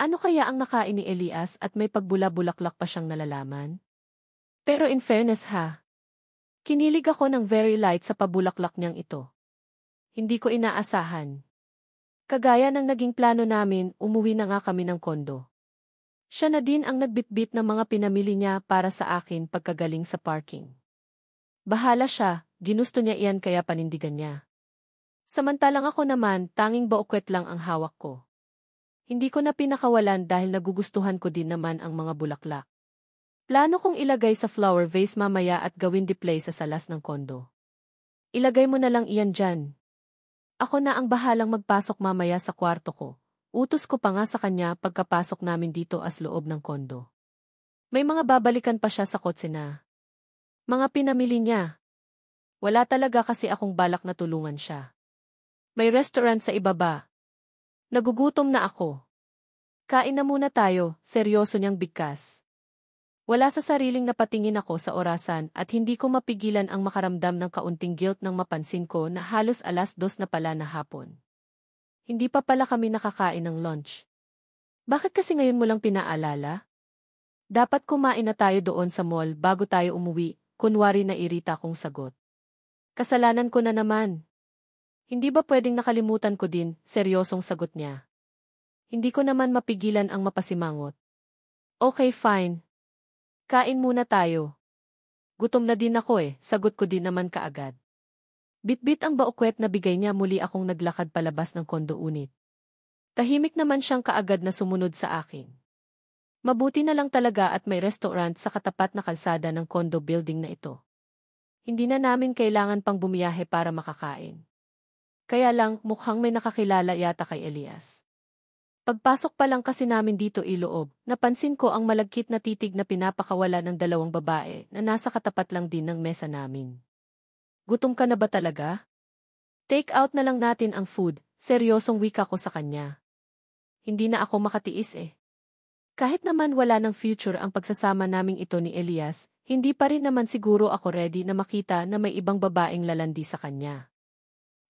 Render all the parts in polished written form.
Ano kaya ang nakain ni Elias at may pagbula-bulaklak pa siyang nalalaman? Pero in fairness ha, kinilig ako ng very light sa pabulaklak niyang ito. Hindi ko inaasahan. Kagaya ng naging plano namin, umuwi na nga kami ng kondo. Siya na din ang nagbitbit ng mga pinamili niya para sa akin pagkagaling sa parking. Bahala siya, ginusto niya iyan kaya panindigan niya. Samantalang ako naman, tanging baukwet lang ang hawak ko. Hindi ko na pinakawalan dahil nagugustuhan ko din naman ang mga bulaklak. Plano kong ilagay sa flower vase mamaya at gawin display sa salas ng kondo. Ilagay mo na lang iyan dyan. Ako na ang bahalang magpasok mamaya sa kwarto ko. Utos ko pa nga sa kanya pagkapasok namin dito as loob ng kondo. May mga babalikan pa siya sa kotse na. Mga pinamili niya. Wala talaga kasi akong balak na tulungan siya. May restaurant sa ibaba. Nagugutom na ako. Kain na muna tayo, seryoso niyang bigkas. Wala sa sariling napatingin ako sa orasan at hindi ko mapigilan ang makaramdam ng kaunting guilt nang mapansin ko na halos 2:00 na pala na hapon. Hindi pa pala kami nakakain ng lunch. Bakit kasi ngayon mo lang pinaalala? Dapat kumain na tayo doon sa mall bago tayo umuwi, kunwari na irita kong sagot. Kasalanan ko na naman. Hindi ba pwedeng nakalimutan ko din, seryosong sagot niya. Hindi ko naman mapigilan ang mapasimangot. Okay fine. Kain muna tayo. Gutom na din ako sagot ko din naman kaagad. Bitbit ang baukwet na bigay niya muli akong naglakad palabas ng kondo unit. Tahimik naman siyang kaagad na sumunod sa akin. Mabuti na lang talaga at may restaurant sa katapat na kalsada ng condo building na ito. Hindi na namin kailangan pang bumiyahe para makakain. Kaya lang mukhang may nakakilala yata kay Elias. Pagpasok pa lang kasi namin dito iloob, napansin ko ang malagkit na titig na pinapakawala ng 2 babae na nasa katapat lang din ng mesa namin. Gutom ka na ba talaga? Take out na lang natin ang food, seryosong wika ko sa kanya. Hindi na ako makatiis Kahit naman wala ng future ang pagsasama naming ito ni Elias, hindi pa rin naman siguro ako ready na makita na may ibang babaeng lalandi sa kanya.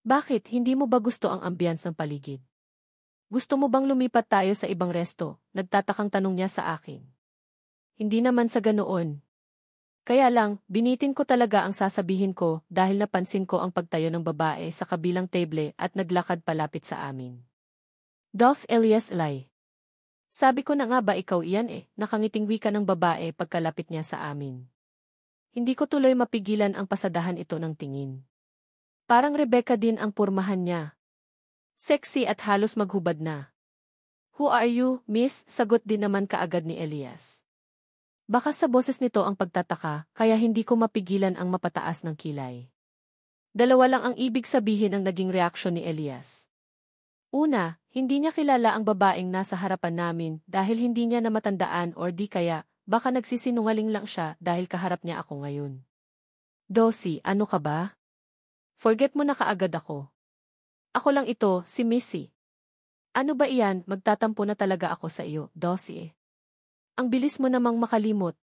Bakit, hindi mo ba gusto ang ambience ng paligid? Gusto mo bang lumipat tayo sa ibang resto? Nagtatakang tanong niya sa akin. Hindi naman sa ganoon. Kaya lang, binitin ko talaga ang sasabihin ko dahil napansin ko ang pagtayo ng babae sa kabilang table at naglakad palapit sa amin. Dolph Elias Lai. Sabi ko na nga ba ikaw iyan nakangiting wika ng babae pagkalapit niya sa amin. Hindi ko tuloy mapigilan ang pasadahan ito ng tingin. Parang Rebecca din ang purmahan niya. Sexy at halos maghubad na. Who are you, miss? Sagot din naman kaagad ni Elias. Baka sa boses nito ang pagtataka, kaya hindi ko mapigilan ang mapataas ng kilay. 2 lang ang ibig sabihin ng naging reaksyon ni Elias. Una, hindi niya kilala ang babaeng nasa harapan namin dahil hindi niya na matandaan or di kaya, baka nagsisinungaling lang siya dahil kaharap niya ako ngayon. Dosi, ano ka ba? Forget mo na kaagad ako. Ako lang ito, si Missy. Ano ba iyan, magtatampo na talaga ako sa iyo, Dosi Ang bilis mo namang makalimot.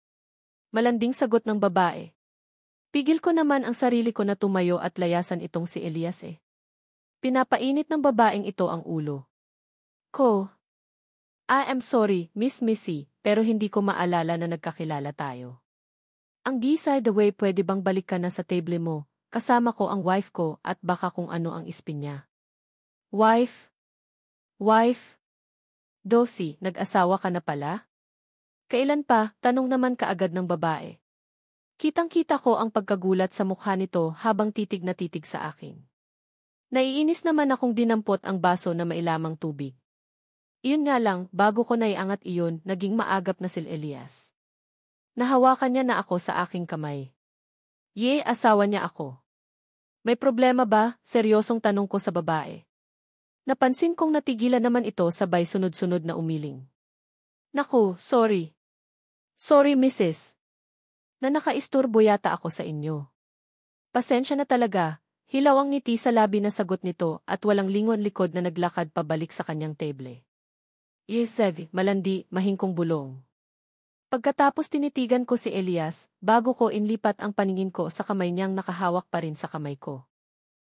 Malanding sagot ng babae. Pigil ko naman ang sarili ko na tumayo at layasan itong si Elias Pinapainit ng babaeng ito ang ulo. I am sorry, Miss Missy, pero hindi ko maalala na nagkakilala tayo. Ang gisa the way pwede bang balik ka na sa table mo, kasama ko ang wife ko at baka kung ano ang ispin niya. Wife? Dosi, nag-asawa ka na pala? Kailan pa? Tanong naman kaagad ng babae. Kitang-kita ko ang pagkagulat sa mukha nito habang titig na titig sa akin. Naiinis naman akong dinampot ang baso na mailamang tubig. Iyon nga lang, bago ko naiangat iyon, naging maagap na si Elias. Nahawakan niya na ako sa aking kamay. Asawa niya ako. May problema ba? Seryosong tanong ko sa babae. Napansin kong natigilan naman ito sabay sunod-sunod na umiling. Naku, sorry. Sorry, Mrs. Na nakaisturbo yata ako sa inyo. Pasensya na talaga, hilaw ang ngiti sa labi na sagot nito at walang lingon likod na naglakad pabalik sa kanyang table. Malandi, mahingkong bulong. Pagkatapos tinitigan ko si Elias, bago ko inlipat ang paningin ko sa kamay niyang nakahawak pa rin sa kamay ko.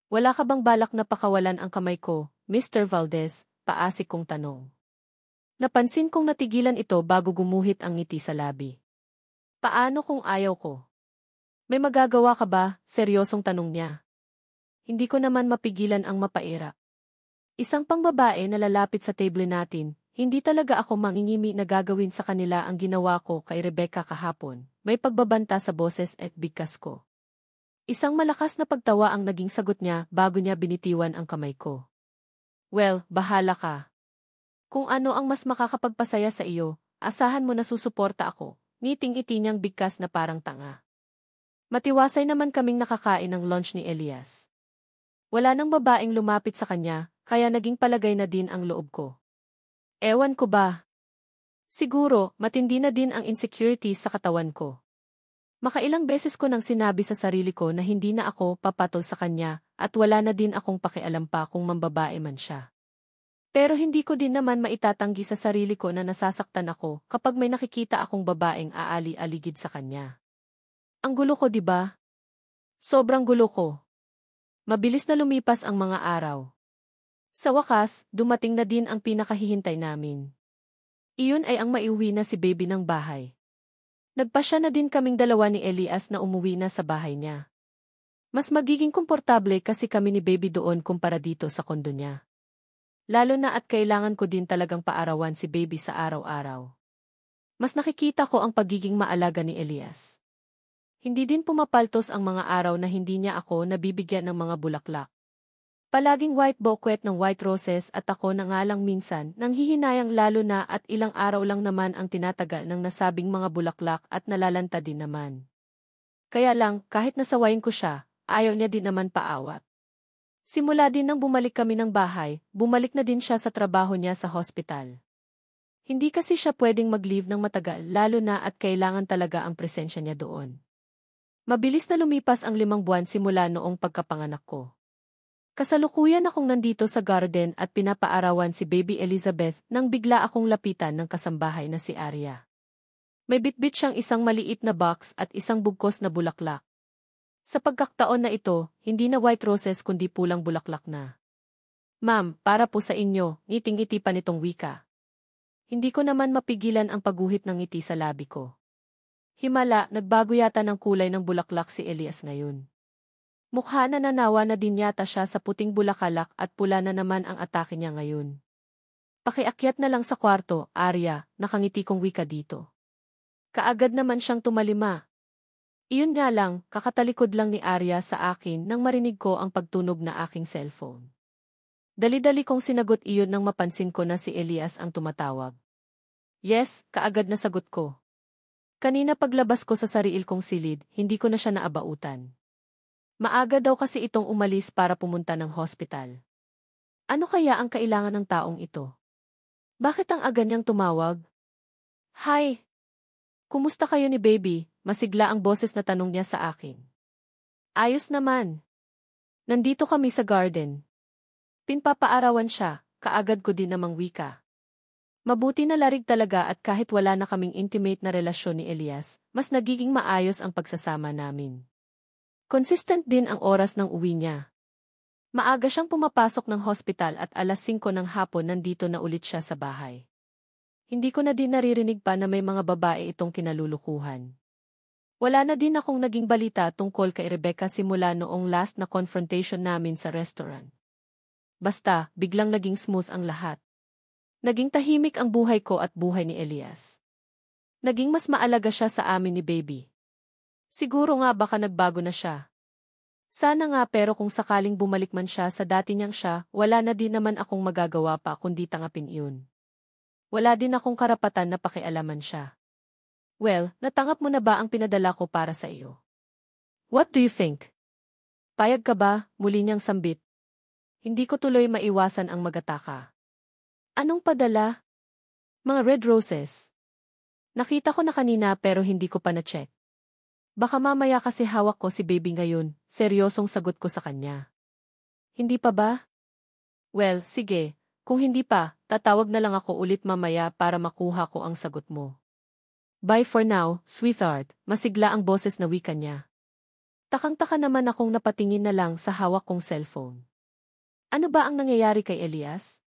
Wala ka bang balak na pakawalan ang kamay ko, Mr. Valdez? Paasik kong tanong. Napansin kong natigilan ito bago gumuhit ang ngiti sa labi. Paano kung ayaw ko? May magagawa ka ba? Seryosong tanong niya. Hindi ko naman mapigilan ang mapaira. Isang pangbabae na lalapit sa table natin, hindi talaga ako mangingimi na gagawin sa kanila ang ginawa ko kay Rebecca kahapon. May pagbabanta sa boses at bigkas ko. Isang malakas na pagtawa ang naging sagot niya bago niya binitiwan ang kamay ko. Well, bahala ka. Kung ano ang mas makakapagpasaya sa iyo, asahan mo na susuporta ako. Ngiting-ngiti niyang bigkas na parang tanga. Matiwasay naman kaming nakakain ng lunch ni Elias. Wala nang babaeng lumapit sa kanya, kaya naging palagay na din ang loob ko. Ewan ko ba? Siguro, matindi na din ang insecurities sa katawan ko. Makailang beses ko nang sinabi sa sarili ko na hindi na ako papatol sa kanya at wala na din akong pakialam pa kung mambabae man siya. Pero hindi ko din naman maitatanggi sa sarili ko na nasasaktan ako kapag may nakikita akong babaeng aali-aligid sa kanya. Ang gulo ko, di ba? Sobrang gulo ko. Mabilis na lumipas ang mga araw. Sa wakas, dumating na din ang pinakahihintay namin. Iyon ay ang maiuwi na si baby ng bahay. Nagpasya na din kaming dalawa ni Elias na umuwi na sa bahay niya. Mas magiging komportable kasi kami ni baby doon kumpara dito sa kondo niya. Lalo na at kailangan ko din talagang paarawan si baby sa araw-araw. Mas nakikita ko ang pagiging maalaga ni Elias. Hindi din pumapaltos ang mga araw na hindi niya ako nabibigyan ng mga bulaklak. Palaging white bouquet ng white roses at ako na nga lang minsan nang hihinayang lalo na at ilang araw lang naman ang tinatagal ng nasabing mga bulaklak at nalalanta din naman. Kaya lang, kahit nasawayin ko siya, ayaw niya din naman paawat. Simula din nang bumalik kami ng bahay, bumalik na din siya sa trabaho niya sa hospital. Hindi kasi siya pwedeng mag-leave ng matagal lalo na at kailangan talaga ang presensya niya doon. Mabilis na lumipas ang 5 buwan simula noong pagkapanganak ko. Kasalukuyan akong nandito sa garden at pinapaarawan si Baby Elizabeth nang bigla akong lapitan ng kasambahay na si Arya. May bitbit siyang isang maliit na box at isang bugkos na bulaklak. Sa pagkakataon na ito, hindi na white roses kundi pulang bulaklak na. Ma'am, para po sa inyo, ngiting-ngiti pa nitong wika. Hindi ko naman mapigilan ang pagguhit ng ngiti sa labi ko. Himala, nagbago yata ng kulay ng bulaklak si Elias ngayon. Mukha na nanawa na din yata siya sa puting bulakalak at pula na naman ang atake niya ngayon. Pakiakyat na lang sa kwarto, Arya, nakangiti kong wika dito. Kaagad naman siyang tumalima. Iyon nga lang, kakatalikod lang ni Arya sa akin nang marinig ko ang pagtunog na aking cellphone. Dali-dali kong sinagot iyon nang mapansin ko na si Elias ang tumatawag. Yes, kaagad na sagot ko. Kanina paglabas ko sa sarili kong silid, hindi ko na siya naabautan. Maaga daw kasi itong umalis para pumunta ng hospital. Ano kaya ang kailangan ng taong ito? Bakit ang aga niyang tumawag? Hi! Kumusta kayo ni baby? Masigla ang boses na tanong niya sa akin. Ayos naman. Nandito kami sa garden. Pinpapaarawan siya, kaagad ko din namang wika. Mabuti na larig talaga at kahit wala na kaming intimate na relasyon ni Elias, mas nagiging maayos ang pagsasama namin. Consistent din ang oras ng uwi niya. Maaga siyang pumapasok ng hospital at alas 5 ng hapon nandito na ulit siya sa bahay. Hindi ko na din naririnig pa na may mga babae itong kinalulukuhan. Wala na din akong naging balita tungkol kay Rebecca simula noong last na confrontation namin sa restaurant. Basta, biglang naging smooth ang lahat. Naging tahimik ang buhay ko at buhay ni Elias. Naging mas maalaga siya sa amin ni baby. Siguro nga baka nagbago na siya. Sana nga pero kung sakaling bumalik man siya sa dati niyang siya, wala na din naman akong magagawa pa kundi tangapin iyon. Wala din akong karapatan na pakialaman siya. Well, natanggap mo na ba ang pinadala ko para sa iyo? What do you think? Payag ka ba? Muli niyang sambit. Hindi ko tuloy maiwasan ang magataka. Anong padala? Mga red roses. Nakita ko na kanina pero hindi ko pa na-check. Baka mamaya kasi hawak ko si baby ngayon, seryosong sagot ko sa kanya. Hindi pa ba? Well, sige. Kung hindi pa, tatawag na lang ako ulit mamaya para makuha ko ang sagot mo. Bye for now, sweetheart, masigla ang boses na wika niya. Takang-taka naman akong napatingin na lang sa hawak kong cellphone. Ano ba ang nangyayari kay Elias?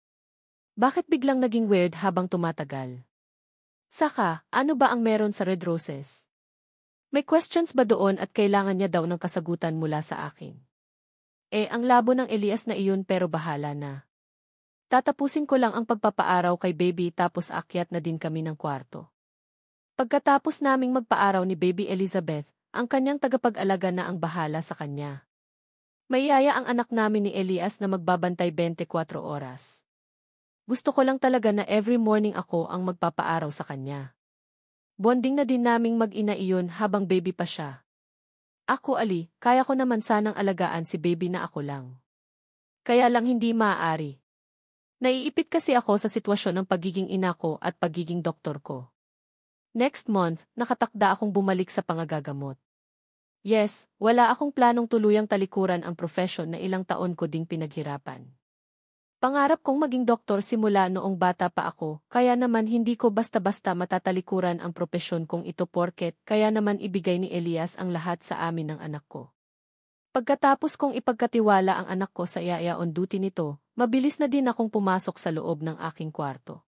Bakit biglang naging weird habang tumatagal? Saka, ano ba ang meron sa red roses? May questions ba doon at kailangan niya daw ng kasagutan mula sa akin? Ang labo ng Elias na iyon pero bahala na. Tatapusin ko lang ang pagpapaaraw kay baby tapos akyat na din kami ng kwarto. Pagkatapos naming magpaaraw ni baby Elizabeth, ang kanyang tagapag-alaga na ang bahala sa kanya. Mayaya ang anak namin ni Elias na magbabantay 24 oras. Gusto ko lang talaga na every morning ako ang magpapaaraw sa kanya. Bonding na din naming mag-ina iyon habang baby pa siya. Ako kaya ko naman sanang alagaan si baby na ako lang. Kaya lang hindi maaari. Naiipit kasi ako sa sitwasyon ng pagiging ina ko at pagiging doktor ko. Next month, nakatakda akong bumalik sa pangagagamot. Yes, wala akong planong tuluyang talikuran ang profesyon na ilang taon ko ding pinaghirapan. Pangarap kong maging doktor simula noong bata pa ako, kaya naman hindi ko basta-basta matatalikuran ang propesyon kong ito porket kaya naman ibigay ni Elias ang lahat sa amin ng anak ko. Pagkatapos kong ipagkatiwala ang anak ko sa yaya on duty nito, mabilis na din akong pumasok sa loob ng aking kwarto.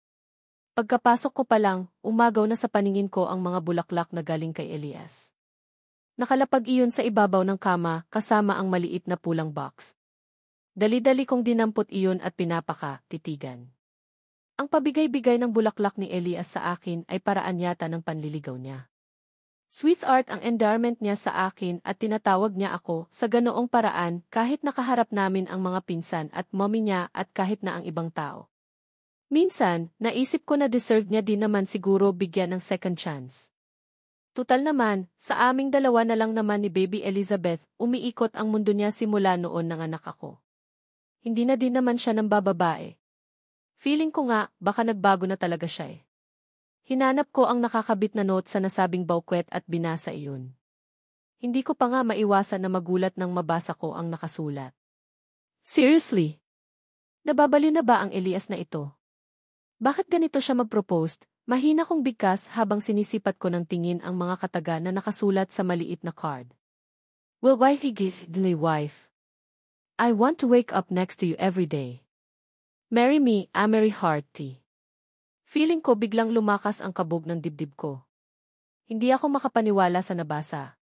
Pagkapasok ko pa lang, umagaw na sa paningin ko ang mga bulaklak na galing kay Elias. Nakalapag iyon sa ibabaw ng kama kasama ang maliit na pulang box. Dali-dali kong dinampot iyon at titigan. Ang pabigay-bigay ng bulaklak ni Elias sa akin ay paraan yata ng panliligaw niya. Sweetheart ang endearment niya sa akin at tinatawag niya ako sa ganoong paraan kahit nakaharap namin ang mga pinsan at mommy niya at kahit na ang ibang tao. Minsan, naisip ko na deserve niya din naman siguro bigyan ng second chance. Tutal naman, sa aming dalawa na lang naman ni baby Elizabeth, umiikot ang mundo niya simula noon nanganak ako. Hindi na din naman siya ng bababae. Feeling ko nga, baka nagbago na talaga siya eh. Hinanap ko ang nakakabit na note sa nasabing baukwet at binasa iyon. Hindi ko pa nga maiwasan na magulat nang mabasa ko ang nakasulat. Seriously? Nababaliw na ba ang Elias na ito? Bakit ganito siya mag-propose? Mahina kong bigkas habang sinisipat ko ng tingin ang mga kataga na nakasulat sa maliit na card. Will why he give the wife? I want to wake up next to you every day. Marry me, Amery Hearty. Feeling ko biglang lumakas ang kabog ng dibdib ko. Hindi ako makapaniwala sa nabasa.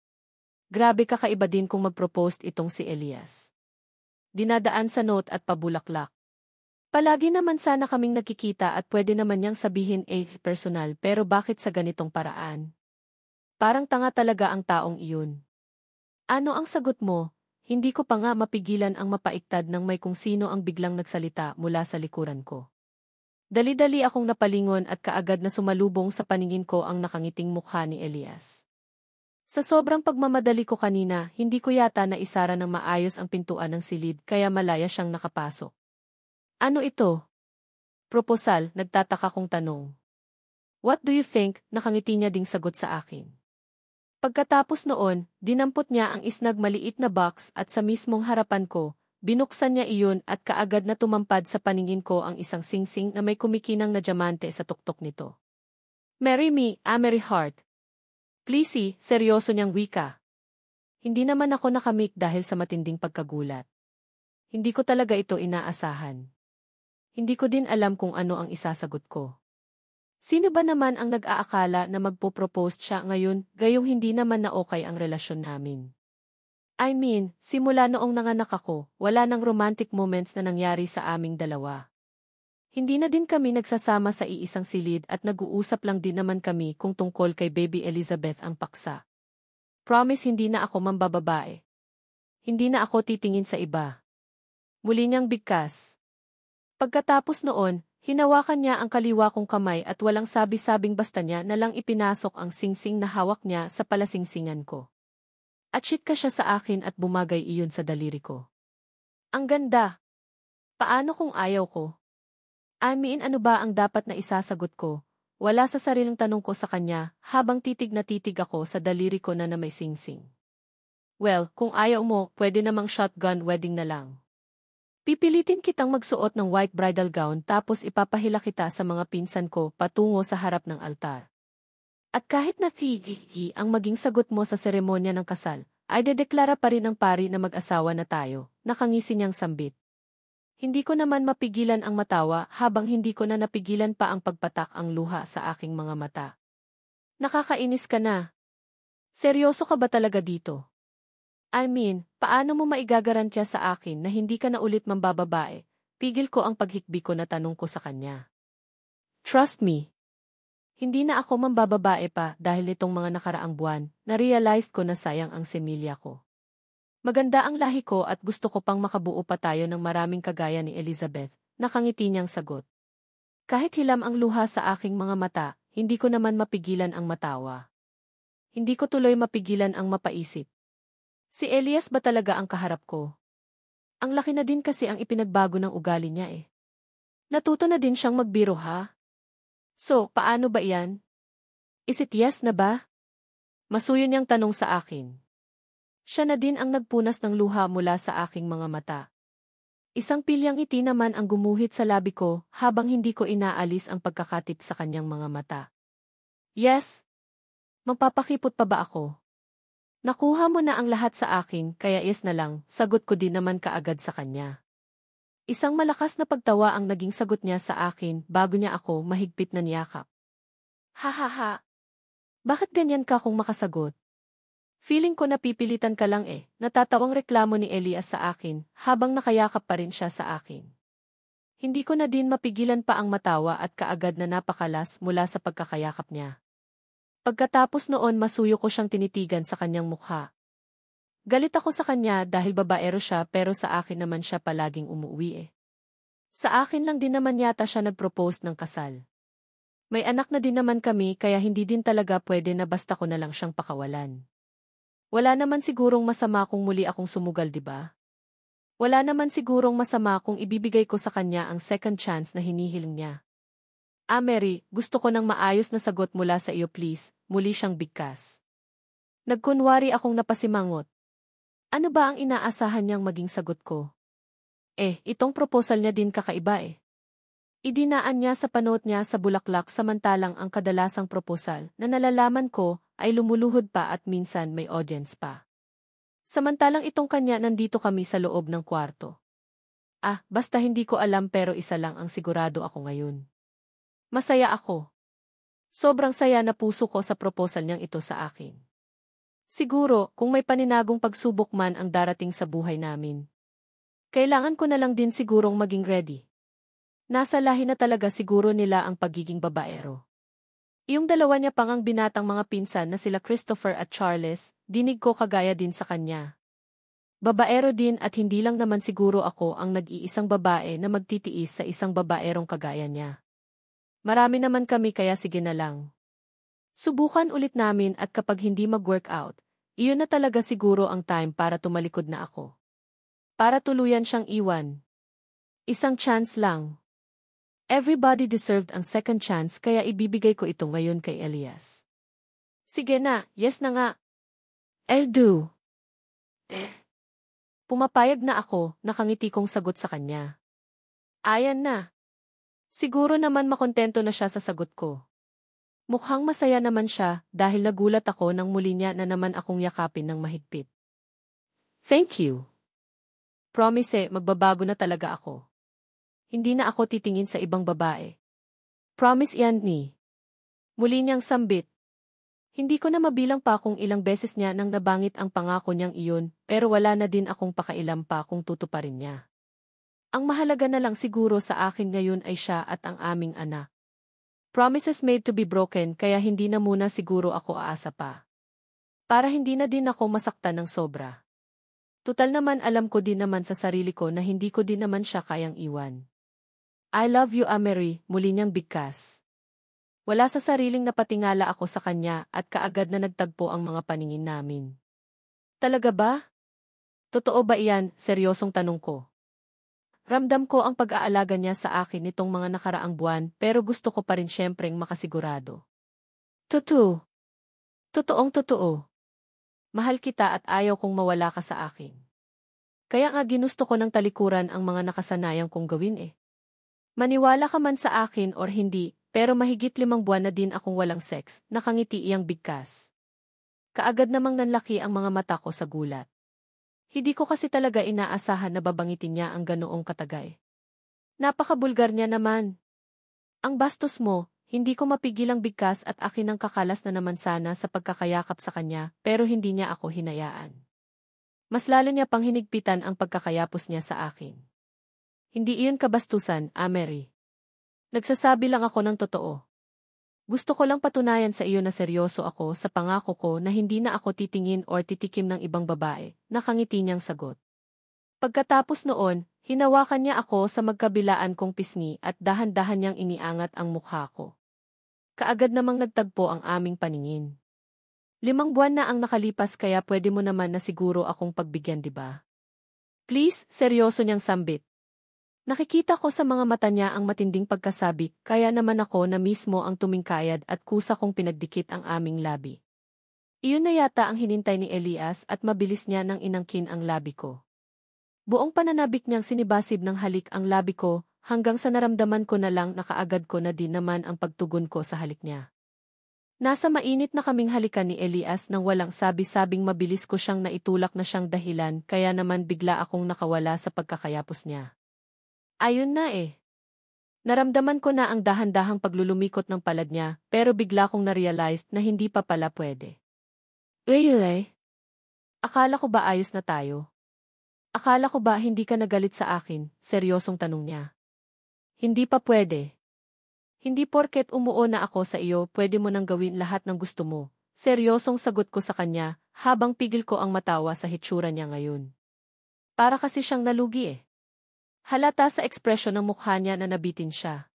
Grabe kakaiba din kung mag-propose itong si Elias. Dinadaan sa note at pabulaklak. Palagi naman sana kaming nakikita at pwede naman niyang sabihin personal pero bakit sa ganitong paraan? Parang tanga talaga ang taong iyon. Ano ang sagot mo? Hindi ko pa nga mapigilan ang mapaiktad ng may kung sino ang biglang nagsalita mula sa likuran ko. Dali-dali akong napalingon at kaagad na sumalubong sa paningin ko ang nakangiting mukha ni Elias. Sa sobrang pagmamadali ko kanina, hindi ko yata naisara ng maayos ang pintuan ng silid kaya malaya siyang nakapasok. Ano ito? Proposal, nagtataka kong tanong. What do you think? Nakangiti niya ding sagot sa akin. Pagkatapos noon, dinampot niya ang isnag maliit na box at sa mismong harapan ko, binuksan niya iyon at kaagad na tumampad sa paningin ko ang isang singsing na may kumikinang na diamante sa tuktok nito. Marry me, Amery Heart. Please, seryoso niyang wika. Hindi naman ako nakamik dahil sa matinding pagkagulat. Hindi ko talaga ito inaasahan. Hindi ko din alam kung ano ang isasagot ko. Sino ba naman ang nag-aakala na magpo-propose siya ngayon, gayong hindi naman na okay ang relasyon namin? I mean, simula noong nanganak ako, wala nang romantic moments na nangyari sa aming dalawa. Hindi na din kami nagsasama sa iisang silid at nag-uusap lang din naman kami kung tungkol kay baby Elizabeth ang paksa. Promise hindi na ako mambababae. Hindi na ako titingin sa iba. Muli niyang bigkas. Pagkatapos noon, hinawakan niya ang kaliwa kong kamay at walang sabi-sabing basta niya na lang ipinasok ang singsing na hawak niya sa palasingsingan ko. Atchit ka siya sa akin at bumagay iyon sa daliri ko. Ang ganda! Paano kung ayaw ko? I mean ano ba ang dapat na isasagot ko? Wala sa sariling tanong ko sa kanya habang titig na titig ako sa daliri ko na may singsing. Well, kung ayaw mo, pwede namang shotgun wedding na lang. Pipilitin kitang magsuot ng white bridal gown tapos ipapahila kita sa mga pinsan ko patungo sa harap ng altar. At kahit na ang maging sagot mo sa seremonya ng kasal, ay dedeklara pa rin ng pari na mag-asawa na tayo, nakangisi niyang sambit. Hindi ko naman mapigilan ang matawa habang hindi ko na napigilan pa ang pagpatak ang luha sa aking mga mata. Nakakainis ka na. Seryoso ka ba talaga dito? I mean, paano mo maigagarantiya sa akin na hindi ka na ulit mambababae? Pigil ko ang paghikbi ko na tanong ko sa kanya. Trust me. Hindi na ako mambababae pa dahil nitong mga nakaraang buwan, na-realized ko na sayang ang semilya ko. Maganda ang lahi ko at gusto ko pang makabuo pa tayo ng maraming kagaya ni Elizabeth, nakangiti niyang sagot. Kahit hilam ang luha sa aking mga mata, hindi ko naman mapigilan ang matawa. Hindi ko tuloy mapigilan ang mapaisip. Si Elias ba talaga ang kaharap ko? Ang laki na din kasi ang ipinagbago ng ugali niya eh. Natuto na din siyang magbiro ha? So, paano ba iyan? Is it yes na ba? Masuyo niyang tanong sa akin. Siya na din ang nagpunas ng luha mula sa aking mga mata. Isang pilyang ngiti naman ang gumuhit sa labi ko habang hindi ko inaalis ang pagkakatip sa kanyang mga mata. Yes. Magpapakipot pa ba ako? Nakuha mo na ang lahat sa akin kaya yes na lang, sagot ko din naman kaagad sa kanya. Isang malakas na pagtawa ang naging sagot niya sa akin bago niya ako mahigpit na niyakap. Ha ha ha. Bakit ganyan ka kung makasagot? Feeling ko napipilitan ka lang eh, natatawang reklamo ni Elias sa akin habang nakayakap pa rin siya sa akin. Hindi ko na din mapigilan pa ang matawa at kaagad na napakalas mula sa pagkakayakap niya. Pagkatapos noon masuyo ko siyang tinitigan sa kanyang mukha. Galit ako sa kanya dahil babaero siya pero sa akin naman siya palaging umuwi eh. Sa akin lang din naman yata siya nag-propose ng kasal. May anak na din naman kami kaya hindi din talaga pwede na basta ko na lang siyang pakawalan. Wala naman sigurong masama kung muli akong sumugal, di ba? Wala naman sigurong masama kung ibibigay ko sa kanya ang second chance na hinihiling niya. Mary, gusto ko ng maayos na sagot mula sa iyo please, muli siyang bigkas. Nagkunwari akong napasimangot. Ano ba ang inaasahan niyang maging sagot ko? Itong proposal niya din kakaiba eh. Idinaan niya sa panot niya sa bulaklak samantalang ang kadalasang proposal na nalalaman ko ay lumuluhod pa at minsan may audience pa. Samantalang itong kanya nandito kami sa loob ng kwarto. Basta hindi ko alam pero isa lang ang sigurado ako ngayon. Masaya ako. Sobrang saya na puso ko sa proposal niyang ito sa akin. Siguro kung may paninagong pagsubok man ang darating sa buhay namin. Kailangan ko na lang din sigurong maging ready. Nasa lahi na talaga siguro nila ang pagiging babaero. Yung dalawa niya pang ang binatang mga pinsan na sila Christopher at Charles, dinig ko kagaya din sa kanya. Babaero din at hindi lang naman siguro ako ang nag-iisang babae na magtitiis sa isang babaerong kagaya niya. Marami naman kami kaya sige na lang. Subukan ulit namin at kapag hindi mag-workout, iyon na talaga siguro ang time para tumalikod na ako. Para tuluyan siyang iwan. Isang chance lang. Everybody deserved ang second chance kaya ibibigay ko ito ngayon kay Elias. Sige na, yes na nga. I'll do. Pumapayag na ako, nakangiti kong sagot sa kanya. Ayan na. Siguro naman makontento na siya sa sagot ko. Mukhang masaya naman siya dahil nagulat ako nang muli niya na naman akong yakapin ng mahigpit. Thank you. Promise magbabago na talaga ako. Hindi na ako titingin sa ibang babae. Promise yan ni. Muli niyang sambit. Hindi ko na mabilang pa kung ilang beses niya nang nabangit ang pangako niyang iyon, pero wala na din akong pakailam pa kung tutuparin niya. Ang mahalaga na lang siguro sa akin ngayon ay siya at ang aming anak. Promises made to be broken kaya hindi na muna siguro ako aasa pa. Para hindi na din ako masaktan ng sobra. Tutal naman alam ko din naman sa sarili ko na hindi ko din naman siya kayang iwan. I love you, Mary, muli niyang bigkas. Wala sa sariling napatingala ako sa kanya at kaagad na nagtagpo ang mga paningin namin. Talaga ba? Totoo ba iyan? Seryosong tanong ko. Ramdam ko ang pag-aalaga niya sa akin nitong mga nakaraang buwan pero gusto ko pa rin siyempreng makasigurado. Totoo. Totoong totoo. Mahal kita at ayaw kong mawala ka sa akin. Kaya nga ginusto ko ng talikuran ang mga nakasanayang kong gawin eh. Maniwala ka man sa akin or hindi, pero mahigit 5 buwan na din akong walang sex, nakangiti iyang bigkas. Kaagad namang nanlaki ang mga mata ko sa gulat. Hindi ko kasi talaga inaasahan na babangitin niya ang ganoong katagay. Napakabulgar niya naman. Ang bastos mo, hindi ko mapigilang bigkas at akin ang kakalas na naman sana sa pagkakayakap sa kanya pero hindi niya ako hinayaan. Mas lalo niya pang hinigpitan ang pagkakayapos niya sa akin. Hindi iyon kabastusan, Mary. Nagsasabi lang ako ng totoo. Gusto ko lang patunayan sa iyo na seryoso ako sa pangako ko na hindi na ako titingin or titikim ng ibang babae, nakangiti niyang sagot. Pagkatapos noon, hinawakan niya ako sa magkabilaan kong pisngi at dahan-dahan niyang iniangat ang mukha ko. Kaagad namang nagtagpo ang aming paningin. 5 buwan na ang nakalipas kaya pwede mo naman na siguro akong pagbigyan, di ba? Please, seryoso niyang sambit. Nakikita ko sa mga mata niya ang matinding pagkasabik, kaya naman ako na mismo ang tumingkayad at kusa kong pinagdikit ang aming labi. Iyon na yata ang hinintay ni Elias at mabilis niya nang inangkin ang labi ko. Buong pananabik niyang sinibasib ng halik ang labi ko, hanggang sa naramdaman ko na lang na kaagad ko na din naman ang pagtugon ko sa halik niya. Nasa mainit na kaming halikan ni Elias nang walang sabi-sabing mabilis ko siyang naitulak na siyang dahilan kaya naman bigla akong nakawala sa pagkakayapos niya. Ayun na eh. Naramdaman ko na ang dahan-dahang paglulumikot ng palad niya, pero bigla kong na-realize na hindi pa pala pwede. Uy, akala ko ba ayos na tayo? Akala ko ba hindi ka nagalit sa akin? Seryosong tanong niya. Hindi pa pwede. Hindi porket umuo na ako sa iyo, pwede mo nang gawin lahat ng gusto mo. Seryosong sagot ko sa kanya, habang pigil ko ang matawa sa hitsura niya ngayon. Para kasi siyang nalugi eh. Halata sa ekspresyon ng mukha niya na nabitin siya.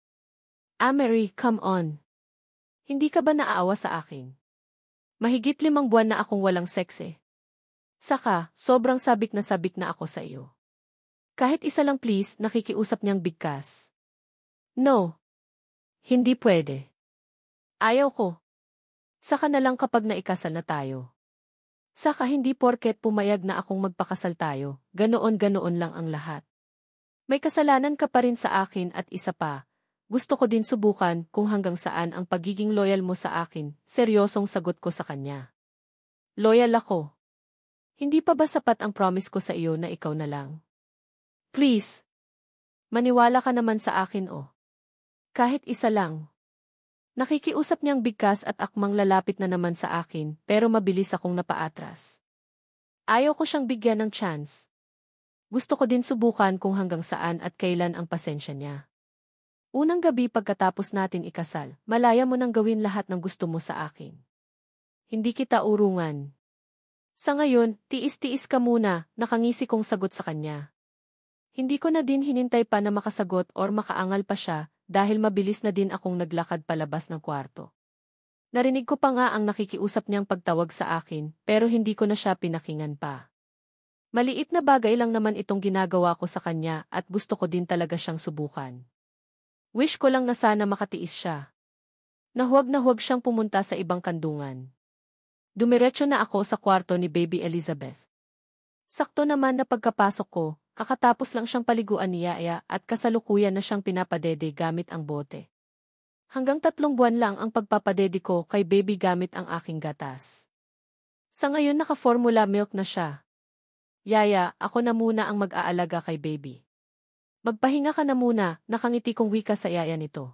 Mary, come on. Hindi ka ba naaawa sa akin? Mahigit 5 buwan na akong walang sex eh. Saka, sobrang sabik na ako sa iyo. Kahit isa lang please, nakikiusap niyang bigkas. No. Hindi pwede. Ayaw ko. Saka na lang kapag naikasal na tayo. Saka hindi porket pumayag na akong magpakasal tayo, ganoon-ganoon lang ang lahat. May kasalanan ka pa rin sa akin at isa pa, gusto ko din subukan kung hanggang saan ang pagiging loyal mo sa akin, seryosong sagot ko sa kanya. Loyal ako. Hindi pa ba sapat ang promise ko sa iyo na ikaw na lang? Please. Maniwala ka naman sa akin oh. Kahit isa lang. Nakikiusap niyang bigkas at akmang lalapit na naman sa akin pero mabilis akong napaatras. Ayaw ko siyang bigyan ng chance. Gusto ko din subukan kung hanggang saan at kailan ang pasensya niya. Unang gabi pagkatapos natin ikasal, malaya mo nang gawin lahat ng gusto mo sa akin. Hindi kita urungan. Sa ngayon, tiis-tiis ka muna, nakangisi kong sagot sa kanya. Hindi ko na din hinintay pa na makasagot or makaangal pa siya, dahil mabilis na din akong naglakad palabas ng kwarto. Narinig ko pa nga ang nakikiusap niyang pagtawag sa akin, pero hindi ko na siya pinakinggan pa. Maliit na bagay lang naman itong ginagawa ko sa kanya at gusto ko din talaga siyang subukan. Wish ko lang na sana makatiis siya. Na huwag siyang pumunta sa ibang kandungan. Dumiretso na ako sa kwarto ni Baby Elizabeth. Sakto naman na pagkapasok ko, kakatapos lang siyang paliguan ni Yaya at kasalukuyan na siyang pinapadede gamit ang bote. Hanggang 3 buwan lang ang pagpapadede ko kay Baby gamit ang aking gatas. Sa ngayon naka-formula milk na siya. Yaya, ako na muna ang mag-aalaga kay Baby. Magpahinga ka na muna, nakangiti kong wika sa yaya nito.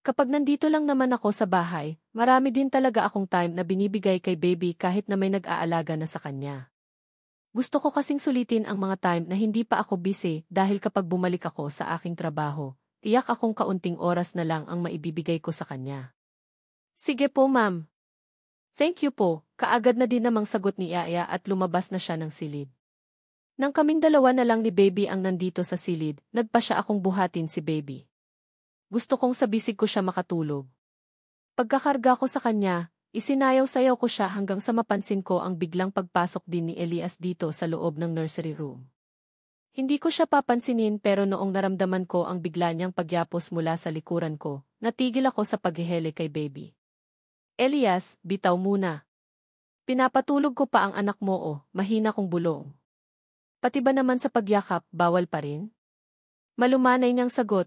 Kapag nandito lang naman ako sa bahay, marami din talaga akong time na binibigay kay Baby kahit na may nag-aalaga na sa kanya. Gusto ko kasing sulitin ang mga time na hindi pa ako busy dahil kapag bumalik ako sa aking trabaho, tiyak akong kaunting oras na lang ang maibibigay ko sa kanya. Sige po ma'am. Thank you po, kaagad na din namang sagot ni Yaya at lumabas na siya ng silid. Nang kaming dalawa na lang ni Baby ang nandito sa silid, nagpa siya akong buhatin si Baby. Gusto kong sabisig ko siya makatulog. Pagkakarga ko sa kanya, isinayaw-sayaw ko siya hanggang sa mapansin ko ang biglang pagpasok din ni Elias dito sa loob ng nursery room. Hindi ko siya papansinin pero noong naramdaman ko ang bigla niyang pagyapos mula sa likuran ko, natigil ako sa paghihele kay Baby. Elias, bitaw muna. Pinapatulog ko pa ang anak mo oh, mahina kong bulong. Pati ba naman sa pagyakap, bawal pa rin? Malumanay niyang sagot.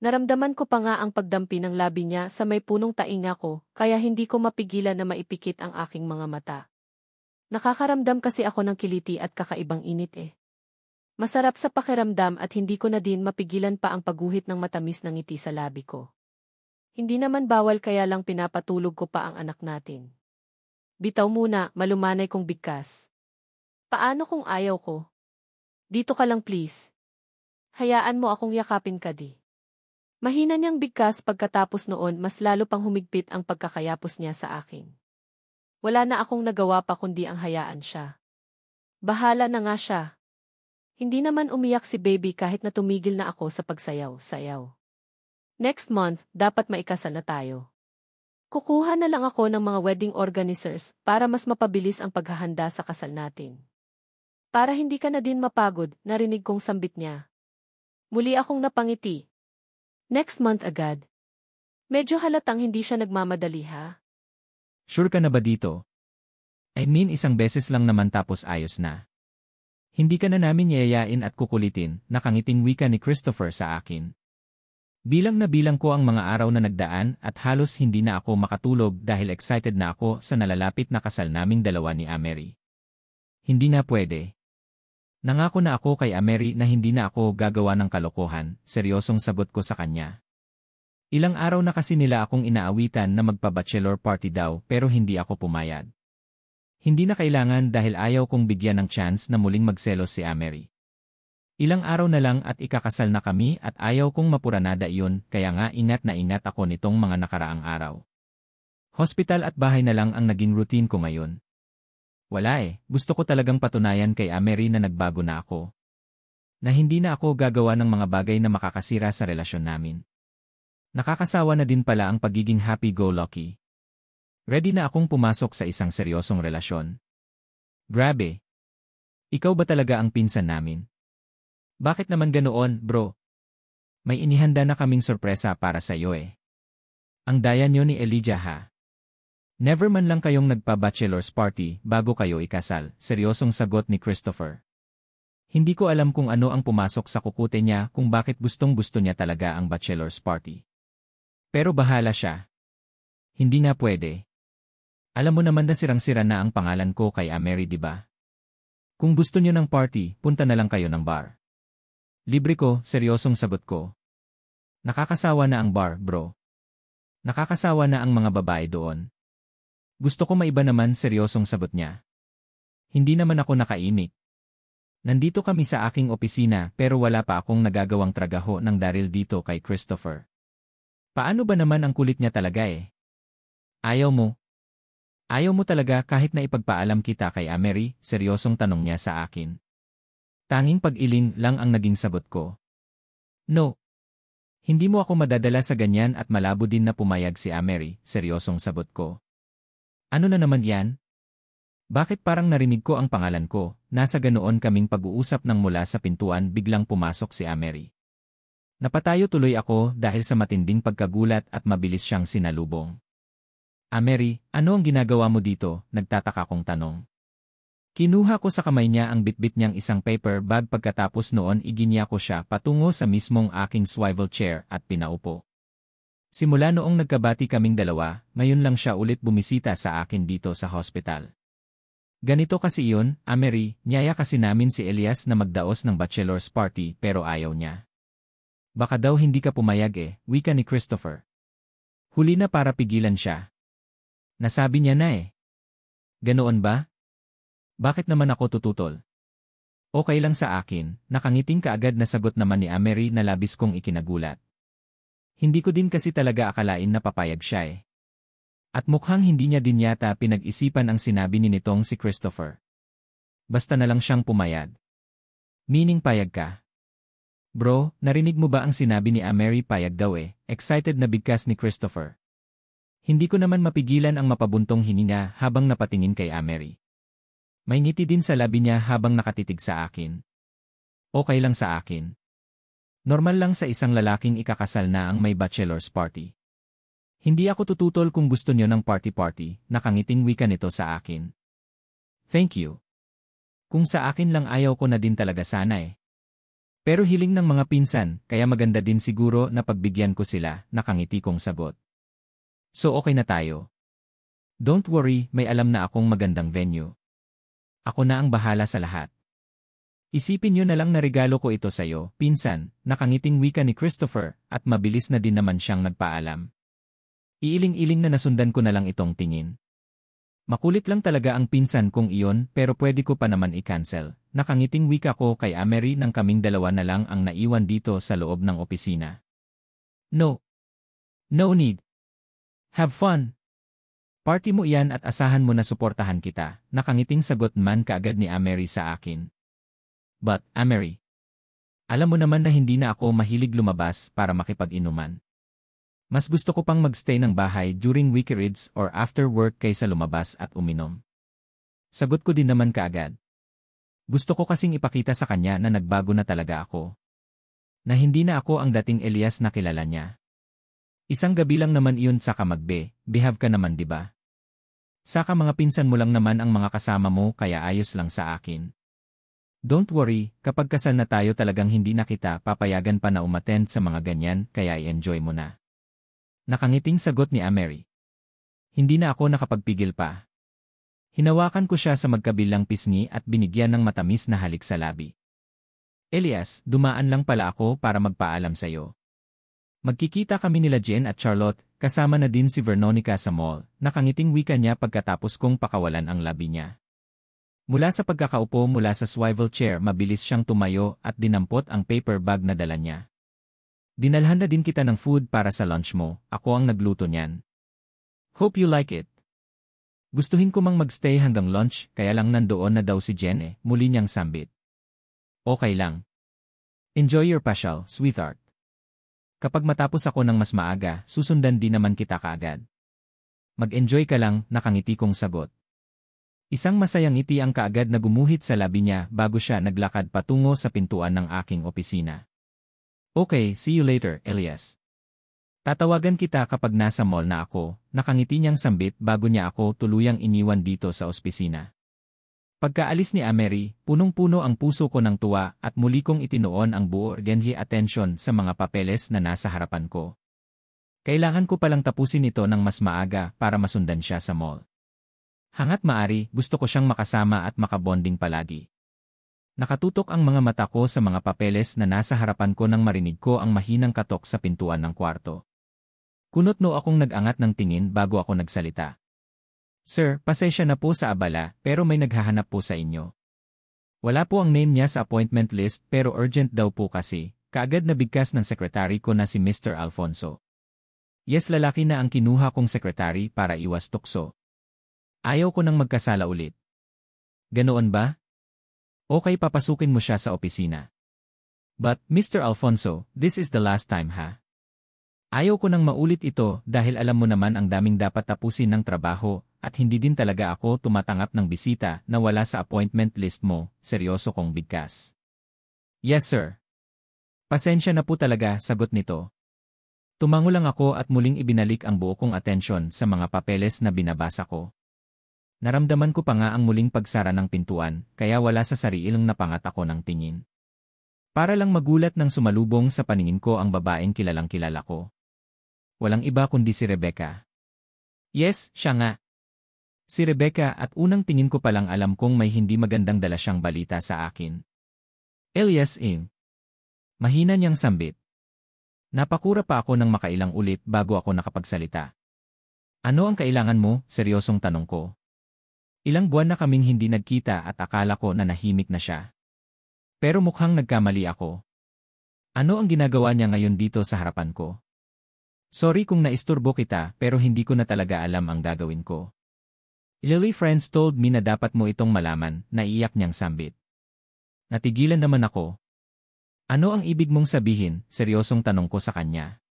Naramdaman ko pa nga ang pagdampi ng labi niya sa may punong tainga ko, kaya hindi ko mapigilan na maipikit ang aking mga mata. Nakakaramdam kasi ako ng kiliti at kakaibang init eh. Masarap sa pakiramdam at hindi ko na din mapigilan pa ang pagguhit ng matamis ng ngiti sa labi ko. Hindi naman bawal kaya lang pinapatulog ko pa ang anak natin. Bitaw muna, malumanay kong bigkas. Paano kung ayaw ko? Dito ka lang please. Hayaan mo akong yakapin ka di. Mahina niyang bigkas pagkatapos noon mas lalo pang humigpit ang pagkakayapos niya sa akin. Wala na akong nagawa pa kundi ang hayaan siya. Bahala na nga siya. Hindi naman umiyak si baby kahit na tumigil na ako sa pagsayaw-sayaw. Next month, dapat maikasal na tayo. Kukuha na lang ako ng mga wedding organizers para mas mapabilis ang paghahanda sa kasal natin. Para hindi ka na din mapagod, narinig kong sambit niya. Muli akong napangiti. Next month agad. Medyo halatang hindi siya nagmamadali ha. Sure ka na ba dito? I mean isang beses lang naman tapos ayos na. Hindi ka na namin yayayain at kukulitin, nakangiting wika ni Christopher sa akin. Bilang na bilang ko ang mga araw na nagdaan at halos hindi na ako makatulog dahil excited na ako sa nalalapit na kasal naming dalawa ni Amerie. Hindi na pwede. Nangako na ako kay Amerie na hindi na ako gagawa ng kalokohan, seryosong sagot ko sa kanya. Ilang araw na kasi nila akong inaawitan na magpa-bachelor party daw pero hindi ako pumayag. Hindi na kailangan dahil ayaw kong bigyan ng chance na muling magselos si Amerie. Ilang araw na lang at ikakasal na kami at ayaw kong mapuranada iyon kaya nga ingat na ingat ako nitong mga nakaraang araw. Hospital at bahay na lang ang naging routine ko ngayon. Wala gusto ko talagang patunayan kay Amerie na nagbago na ako. Na hindi na ako gagawa ng mga bagay na makakasira sa relasyon namin. Nakakasawa na din pala ang pagiging happy-go-lucky. Ready na akong pumasok sa isang seryosong relasyon. Grabe. Ikaw ba talaga ang pinsan namin? Bakit naman ganoon, bro? May inihanda na kaming sorpresa para sa iyo Ang daya nyo ni Elijah ha. Never man lang kayong nagpa-bachelor's party bago kayo ikasal, seryosong sagot ni Christopher. Hindi ko alam kung ano ang pumasok sa kukute niya kung bakit gustong-gusto niya talaga ang bachelor's party. Pero bahala siya. Hindi na pwede. Alam mo naman na sirang-sira na ang pangalan ko kay Amerie diba? Kung gusto niyo ng party, punta na lang kayo ng bar. Libre ko, seryosong sagot ko. Nakakasawa na ang bar, bro. Nakakasawa na ang mga babae doon. Gusto ko maiba naman, seryosong sagot niya. Hindi naman ako nakaimik. Nandito kami sa aking opisina pero wala pa akong nagagawang trabaho ng daril dito kay Christopher. Paano ba naman ang kulit niya talaga Ayaw mo? Ayaw mo talaga kahit na ipagpaalam kita kay Amerie, seryosong tanong niya sa akin. Tanging pag-iling lang ang naging sagot ko. No. Hindi mo ako madadala sa ganyan at malabo din na pumayag si Amerie, seryosong sagot ko. Ano na naman yan? Bakit parang narinig ko ang pangalan ko, nasa ganoon kaming pag-uusap nang mula sa pintuan biglang pumasok si Amerie. Napatayo tuloy ako dahil sa matinding pagkagulat at mabilis siyang sinalubong. Amerie, ano ang ginagawa mo dito? Nagtataka kong tanong. Kinuha ko sa kamay niya ang bitbit niyang isang paper bag pagkatapos noon iginya ko siya patungo sa mismong aking swivel chair at pinaupo. Simula noong nagkabati kaming dalawa, ngayon lang siya ulit bumisita sa akin dito sa hospital. Ganito kasi iyon, Amerie, niyaya kasi namin si Elias na magdaos ng bachelor's party pero ayaw niya. Baka daw hindi ka pumayag wika ni Christopher. Huli na para pigilan siya. Nasabi niya na Ganoon ba? Bakit naman ako tututol? Okay lang sa akin, nakangiting kaagad na sagot naman ni Amerie na labis kong ikinagulat. Hindi ko din kasi talaga akalain na papayag siya At mukhang hindi niya din yata pinag-isipan ang sinabi ni nitong si Christopher. Basta na lang siyang pumayag. Meaning payag ka. Bro, narinig mo ba ang sinabi ni Amerie payag daw excited na bigkas ni Christopher. Hindi ko naman mapigilan ang mapabuntong hininga habang napatingin kay Amerie. May ngiti din sa labi niya habang nakatitig sa akin. Okay lang sa akin. Normal lang sa isang lalaking ikakasal na ang may bachelor's party. Hindi ako tututol kung gusto niyo ng party-party, nakangiting wika nito sa akin. Thank you. Kung sa akin lang ayaw ko na din talaga sana Pero hiling ng mga pinsan, kaya maganda din siguro na pagbigyan ko sila, nakangiti kong sagot. So okay na tayo. Don't worry, may alam na akong magandang venue. Ako na ang bahala sa lahat. Isipin nyo na lang na regalo ko ito sa'yo, pinsan, nakangiting wika ni Christopher, at mabilis na din naman siyang nagpaalam. Iiling-iling na nasundan ko na lang itong tingin. Makulit lang talaga ang pinsan kong iyon pero pwede ko pa naman i-cancel. Nakangiting wika ko kay Amery nang kaming dalawa na lang ang naiwan dito sa loob ng opisina. No. No need. Have fun. Party mo iyan at asahan mo na suportahan kita. Nakangiting sagot man kaagad ni Amery sa akin. But, Amery, alam mo naman na hindi na ako mahilig lumabas para makipag-inuman. Mas gusto ko pang magstay ng bahay during weekends or after work kaysa lumabas at uminom. Sagot ko din naman kaagad. Gusto ko kasing ipakita sa kanya na nagbago na talaga ako. Na hindi na ako ang dating Elias na kilala niya. Isang gabi lang naman iyon saka behave ka naman diba? Saka mga pinsan mo lang naman ang mga kasama mo kaya ayos lang sa akin. Don't worry, kapag kasal na tayo talagang hindi na kita papayagan pa na umattend sa mga ganyan kaya i-enjoy mo na. Nakangiting sagot ni Amery. Hindi na ako nakapagpigil pa. Hinawakan ko siya sa magkabilang pisngi at binigyan ng matamis na halik sa labi. Elias, dumaan lang pala ako para magpaalam sa'yo. Magkikita kami nila Jen at Charlotte, kasama na din si Veronica sa mall. Nakangiting wika niya pagkatapos kong pakawalan ang labi niya. Mula sa pagkakaupo mula sa swivel chair mabilis siyang tumayo at dinampot ang paper bag na dala niya. Dinalhan na din kita ng food para sa lunch mo, ako ang nagluto niyan. Hope you like it. Gustuhin ko mang magstay hanggang lunch kaya lang nandoon na daw si Jen muli niyang sambit. Okay lang. Enjoy your pasyal, sweetheart. Kapag matapos ako ng mas maaga, susundan din naman kita kaagad. Mag-enjoy ka lang, nakangiti kong sagot. Isang masayang ngiti ang kaagad na gumuhit sa labi niya bago siya naglakad patungo sa pintuan ng aking opisina. Okay, see you later, Elias. Tatawagan kita kapag nasa mall na ako, nakangiti niyang sambit bago niya ako tuluyang iniwan dito sa opisina. Pagkaalis ni Amery, punong-puno ang puso ko ng tuwa at muli kong itinuon ang buo urgently attention sa mga papeles na nasa harapan ko. Kailangan ko palang tapusin ito ng mas maaga para masundan siya sa mall. Hangat maari, gusto ko siyang makasama at makabonding palagi. Nakatutok ang mga mata ko sa mga papeles na nasa harapan ko nang marinig ko ang mahinang katok sa pintuan ng kwarto. Kunot-no akong nag-angat ng tingin bago ako nagsalita. Sir, pasensya na po sa abala pero may naghahanap po sa inyo. Wala po ang name niya sa appointment list pero urgent daw po kasi, kaagad na bigkas ng sekretary ko na si Mr. Alfonso. Yes, lalaki na ang kinuha kong sekretary para iwas tukso. Ayaw ko nang magkasala ulit. Ganoon ba? Okay, papasukin mo siya sa opisina. But, Mr. Alfonso, this is the last time ha? Ayaw ko nang maulit ito dahil alam mo naman ang daming dapat tapusin ng trabaho at hindi din talaga ako tumatanggap ng bisita na wala sa appointment list mo, seryoso kong bigkas. Yes sir. Pasensya na po talaga, sagot nito. Tumango lang ako at muling ibinalik ang buo kong atensyon sa mga papeles na binabasa ko. Naramdaman ko pa nga ang muling pagsara ng pintuan, kaya wala sa sariilang napangat ako ng tingin. Para lang magulat nang sumalubong sa paningin ko ang babaeng kilalang kilala ko. Walang iba kundi si Rebecca. Yes, siya nga. Si Rebecca at unang tingin ko palang alam kong may hindi magandang dala siyang balita sa akin. Elias Ing. Mahina niyang sambit. Napakura pa ako ng makailang ulit bago ako nakapagsalita. Ano ang kailangan mo? Seryosong tanong ko. Ilang buwan na kaming hindi nagkita at akala ko na nahimik na siya. Pero mukhang nagkamali ako. Ano ang ginagawa niya ngayon dito sa harapan ko? Sorry kung naisturbo kita pero hindi ko na talaga alam ang gagawin ko. Lily friends told me na dapat mo itong malaman, naiiyak niyang sambit. Natigilan naman ako. Ano ang ibig mong sabihin? Seryosong tanong ko sa kanya.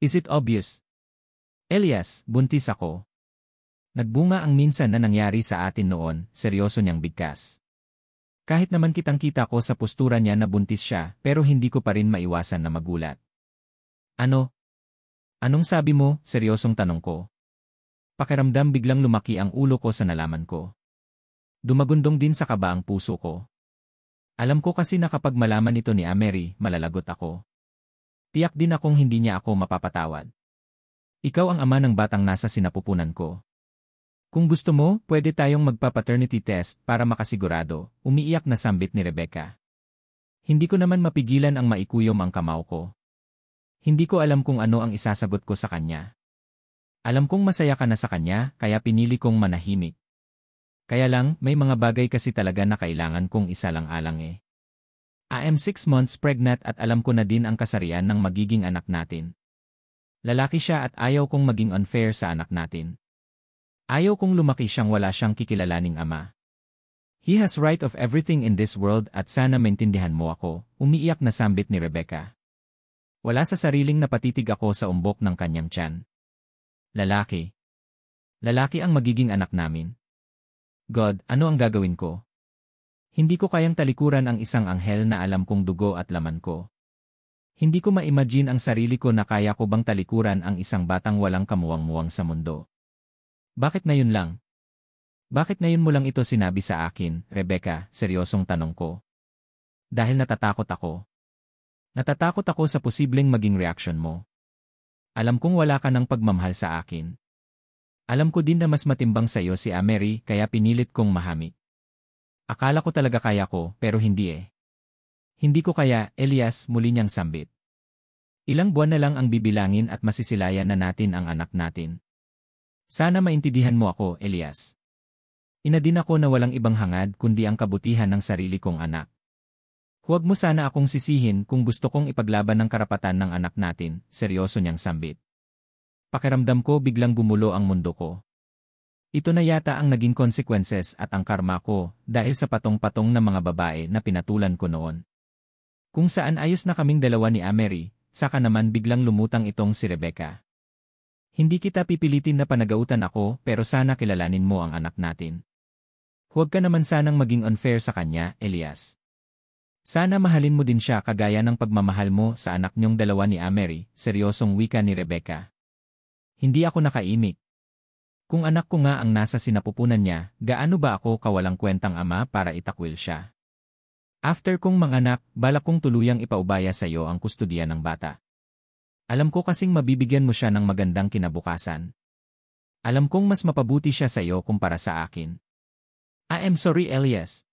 Is it obvious? Elias, buntis ako. Nagbunga ang minsan na nangyari sa atin noon, seryoso niyang bigkas. Kahit naman kitang-kita ko sa postura niya na buntis siya, pero hindi ko pa rin maiwasan na magulat. Ano? Anong sabi mo? Seryosong tanong ko. Pakiramdam biglang lumaki ang ulo ko sa nalaman ko. Dumagundong din sa kaba ang puso ko. Alam ko kasi na kapag malaman ito ni Amery, malalagot ako. Tiyak din akong hindi niya ako mapapatawad. Ikaw ang ama ng batang nasa sinapupunan ko. Kung gusto mo, pwede tayong magpa-paternity test para makasigurado, umiiyak na sambit ni Rebecca. Hindi ko naman mapigilan ang maikuyom ang kamao ko. Hindi ko alam kung ano ang isasagot ko sa kanya. Alam kong masaya ka na sa kanya, kaya pinili kong manahimik. Kaya lang, may mga bagay kasi talaga na kailangan kong isalang-alang eh. I am 6 months pregnant at alam ko na din ang kasarian ng magiging anak natin. Lalaki siya at ayaw kong maging unfair sa anak natin. Ayaw kong lumaki siyang wala siyang kikilalaning ama. He has right of everything in this world at sana maintindihan mo ako, umiiyak na sambit ni Rebecca. Wala sa sariling napatitig ako sa umbok ng kanyang tiyan. Lalaki. Lalaki ang magiging anak namin. God, ano ang gagawin ko? Hindi ko kayang talikuran ang isang anghel na alam kong dugo at laman ko. Hindi ko ma-imagine ang sarili ko na kaya ko bang talikuran ang isang batang walang kamuwang-muwang sa mundo. Bakit ngayon lang? Bakit ngayon mo lang ito sinabi sa akin, Rebecca, seryosong tanong ko. Dahil natatakot ako. Natatakot ako sa posibleng maging reaksyon mo. Alam kong wala ka ng pagmamahal sa akin. Alam ko din na mas matimbang sa iyo si Amery kaya pinilit kong mahamik. Akala ko talaga kaya ko pero hindi eh. Hindi ko kaya, Elias, muli niyang sambit. Ilang buwan na lang ang bibilangin at masisilayan na natin ang anak natin. Sana maintindihan mo ako, Elias. Ina din ako na walang ibang hangad kundi ang kabutihan ng sarili kong anak. Huwag mo sana akong sisihin kung gusto kong ipaglaban ng karapatan ng anak natin, seryoso niyang sambit. Pakiramdam ko biglang gumulo ang mundo ko. Ito na yata ang naging consequences at ang karma ko dahil sa patong-patong na mga babae na pinatulan ko noon. Kung saan ayos na kaming dalawa ni Amery, saka naman biglang lumutang itong si Rebecca. Hindi kita pipilitin na panagautan ako pero sana kilalanin mo ang anak natin. Huwag ka naman sanang maging unfair sa kanya, Elias. Sana mahalin mo din siya kagaya ng pagmamahal mo sa anak niyong dalawa ni Amery, seryosong wika ni Rebecca. Hindi ako nakaimik. Kung anak ko nga ang nasa sinapupunan niya, gaano ba ako kawalang kwentang ama para itakwil siya? After kong manganak, balak kong tuluyang ipaubaya sa iyo ang kustodiya ng bata. Alam ko kasing mabibigyan mo siya ng magandang kinabukasan. Alam kong mas mapabuti siya sa iyo kumpara sa akin. I am sorry, Elias.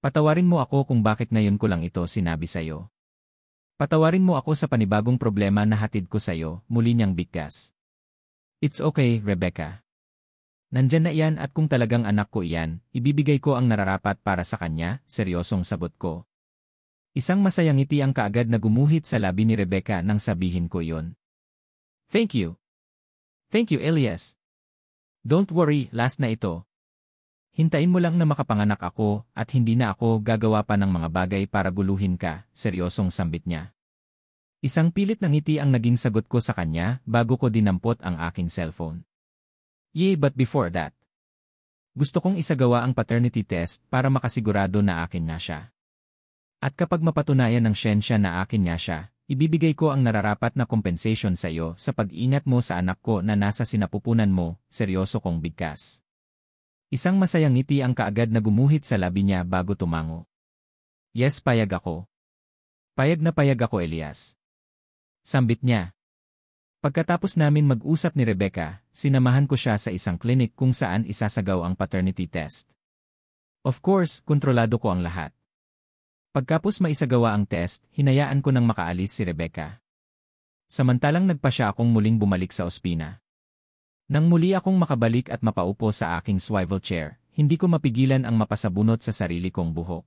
Patawarin mo ako kung bakit ngayon ko lang ito sinabi sa iyo. Patawarin mo ako sa panibagong problema na hatid ko sa iyo, muli niyang bigkas. It's okay, Rebecca. Nandyan na iyan at kung talagang anak ko iyan, ibibigay ko ang nararapat para sa kanya, seryosong sagot ko. Isang masayang ngiti ang kaagad na gumuhit sa labi ni Rebecca nang sabihin ko iyon. Thank you. Thank you, Elias. Don't worry, last na ito. Hintayin mo lang na makapanganak ako at hindi na ako gagawa pa ng mga bagay para guluhin ka, seryosong sambit niya. Isang pilit na ngiti ang naging sagot ko sa kanya bago ko dinampot ang aking cellphone. Yeah, but before that, gusto kong isagawa ang paternity test para makasigurado na akin na siya. At kapag mapatunayan ng siyensya na akin niya siya, ibibigay ko ang nararapat na compensation sa iyo sa pag-ingat mo sa anak ko na nasa sinapupunan mo, seryoso kong bigkas. Isang masayang ngiti ang kaagad na gumuhit sa labi niya bago tumango. Yes, payag ako. Payag na payag ako, Elias. Sambit niya. Pagkatapos namin mag-usap ni Rebecca, sinamahan ko siya sa isang klinik kung saan isasagaw ang paternity test. Of course, kontrolado ko ang lahat. Pagkapos maisagawa ang test, hinayaan ko nang makaalis si Rebecca. Samantalang nagpa siya akong muling bumalik sa ospina. Nang muli akong makabalik at mapaupo sa aking swivel chair, hindi ko mapigilan ang mapasabunot sa sarili kong buhok.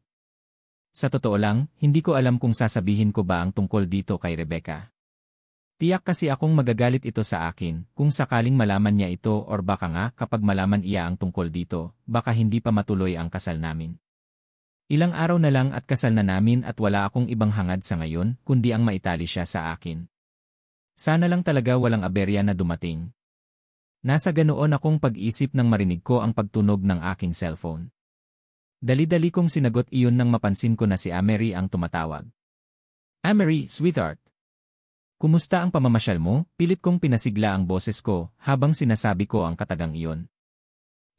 Sa totoo lang, hindi ko alam kung sasabihin ko ba ang tungkol dito kay Rebecca. Tiyak kasi akong magagalit ito sa akin kung sakaling malaman niya ito or baka nga kapag malaman iya ang tungkol dito, baka hindi pa matuloy ang kasal namin. Ilang araw na lang at kasal na namin at wala akong ibang hangad sa ngayon kundi ang maitali siya sa akin. Sana lang talaga walang aberya na dumating. Nasa ganoon akong pag-isip nang marinig ko ang pagtunog ng aking cellphone. Dali-dali kong sinagot iyon nang mapansin ko na si Amery ang tumatawag. Amery, sweetheart. Kumusta ang pamamasyal mo? Pilit kong pinasigla ang boses ko habang sinasabi ko ang katagang iyon.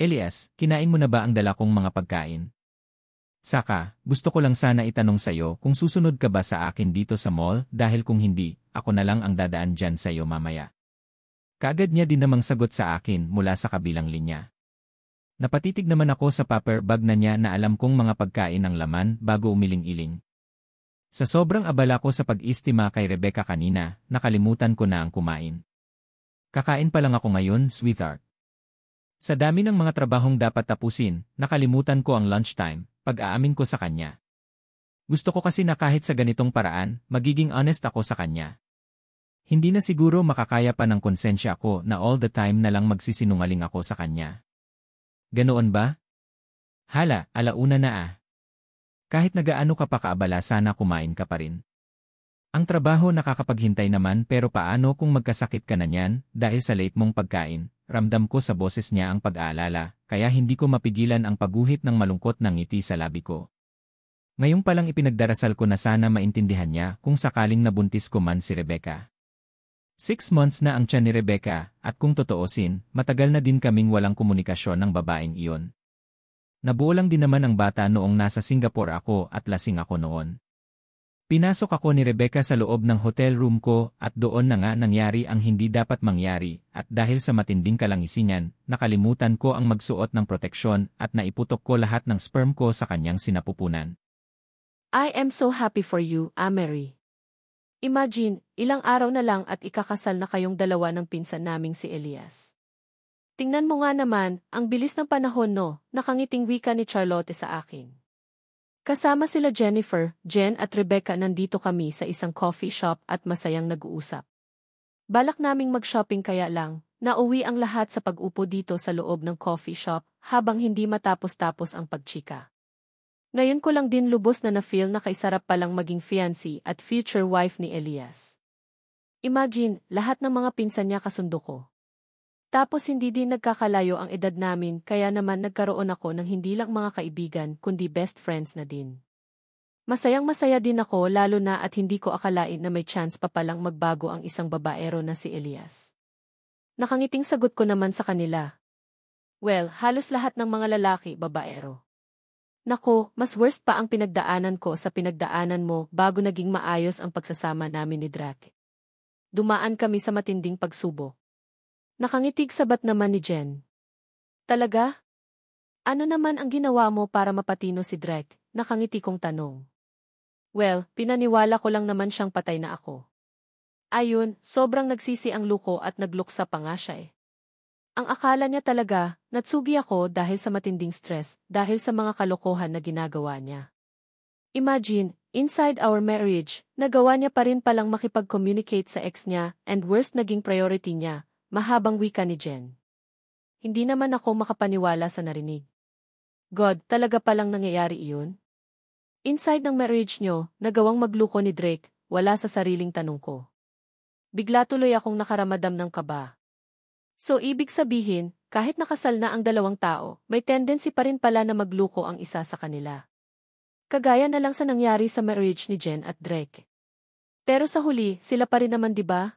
Elias, kinain mo na ba ang dala kong mga pagkain? Saka, gusto ko lang sana itanong sa'yo kung susunod ka ba sa akin dito sa mall dahil kung hindi, ako na lang ang dadaan dyan sa'yo mamaya. Kaagad niya din namang sagot sa akin mula sa kabilang linya. Napatitig naman ako sa paper bag na niya na alam kong mga pagkain ang laman bago umiling-iling. Sa sobrang abala ko sa pag-istima kay Rebecca kanina, nakalimutan ko na ang kumain. Kakain pa lang ako ngayon, sweetheart. Sa dami ng mga trabahong dapat tapusin, nakalimutan ko ang lunchtime, pag-aamin ko sa kanya. Gusto ko kasi na kahit sa ganitong paraan, magiging honest ako sa kanya. Hindi na siguro makakaya pa ng konsensya ko na all the time na lang magsisinungaling ako sa kanya. Ganoon ba? Hala, alauna na ah. Kahit nagaano ka pa kaabala sana kumain ka pa rin. Ang trabaho nakakapaghintay naman pero paano kung magkasakit ka na niyan dahil sa late mong pagkain, ramdam ko sa boses niya ang pag-aalala, kaya hindi ko mapigilan ang pagguhit ng malungkot ng ngiti sa labi ko. Ngayong palang ipinagdarasal ko na sana maintindihan niya kung sakaling nabuntis ko man si Rebecca. 6 months na ang tiyan ni Rebecca, at kung totoosin, matagal na din kaming walang komunikasyon ng babaeng iyon. Nabuo lang din naman ang bata noong nasa Singapore ako at lasing ako noon. Pinasok ako ni Rebecca sa loob ng hotel room ko at doon na nga nangyari ang hindi dapat mangyari at dahil sa matinding kalangisingan, nakalimutan ko ang magsuot ng proteksyon at naiputok ko lahat ng sperm ko sa kanyang sinapupunan. I am so happy for you, Mary. Imagine, ilang araw na lang at ikakasal na kayong dalawa ng pinsan naming si Elias. Tingnan mo nga naman, ang bilis ng panahon no, nakangiting wika ni Charlotte sa akin. Kasama sila Jennifer, Jen at Rebecca nandito kami sa isang coffee shop at masayang nag-uusap. Balak naming mag-shopping kaya lang, nauwi ang lahat sa pag-upo dito sa loob ng coffee shop habang hindi matapos-tapos ang pagchika. Ngayon ko lang din lubos na na-feel na kaisarap palang maging fiancé at future wife ni Elias. Imagine, lahat ng mga pinsan niya kasundo ko. Tapos hindi din nagkakalayo ang edad namin kaya naman nagkaroon ako ng hindi lang mga kaibigan kundi best friends na din. Masayang masaya din ako lalo na at hindi ko akalain na may chance pa palang magbago ang isang babaero na si Elias. Nakangiting sagot ko naman sa kanila. Well, halos lahat ng mga lalaki babaero. Nako, mas worst pa ang pinagdaanan ko sa pinagdaanan mo bago naging maayos ang pagsasama namin ni Drake. Dumaan kami sa matinding pagsubok. Nakangitig sabat naman ni Jen. Talaga? Ano naman ang ginawa mo para mapatino si Drake? Nakangiti kong tanong. Well, pinaniwala ko lang naman siyang patay na ako. Ayun, sobrang nagsisi ang luko at nagluksa pa nga siya eh. Ang akala niya talaga, natsugi ako dahil sa matinding stress, dahil sa mga kalokohan na ginagawa niya. Imagine, inside our marriage, nagawa niya pa rin palang makipag-communicate sa ex niya, and worst naging priority niya, mahabang wika ni Jen. Hindi naman ako makapaniwala sa narinig. God, talaga palang nangyayari iyon? Inside ng marriage niyo, nagawang magluko ni Drake, wala sa sariling tanong ko. Bigla tuloy akong nakaramadam ng kaba. So ibig sabihin, kahit nakasal na ang dalawang tao, may tendency pa rin pala na magluko ang isa sa kanila. Kagaya na lang sa nangyari sa marriage ni Jen at Drake. Pero sa huli, sila pa rin naman 'di ba?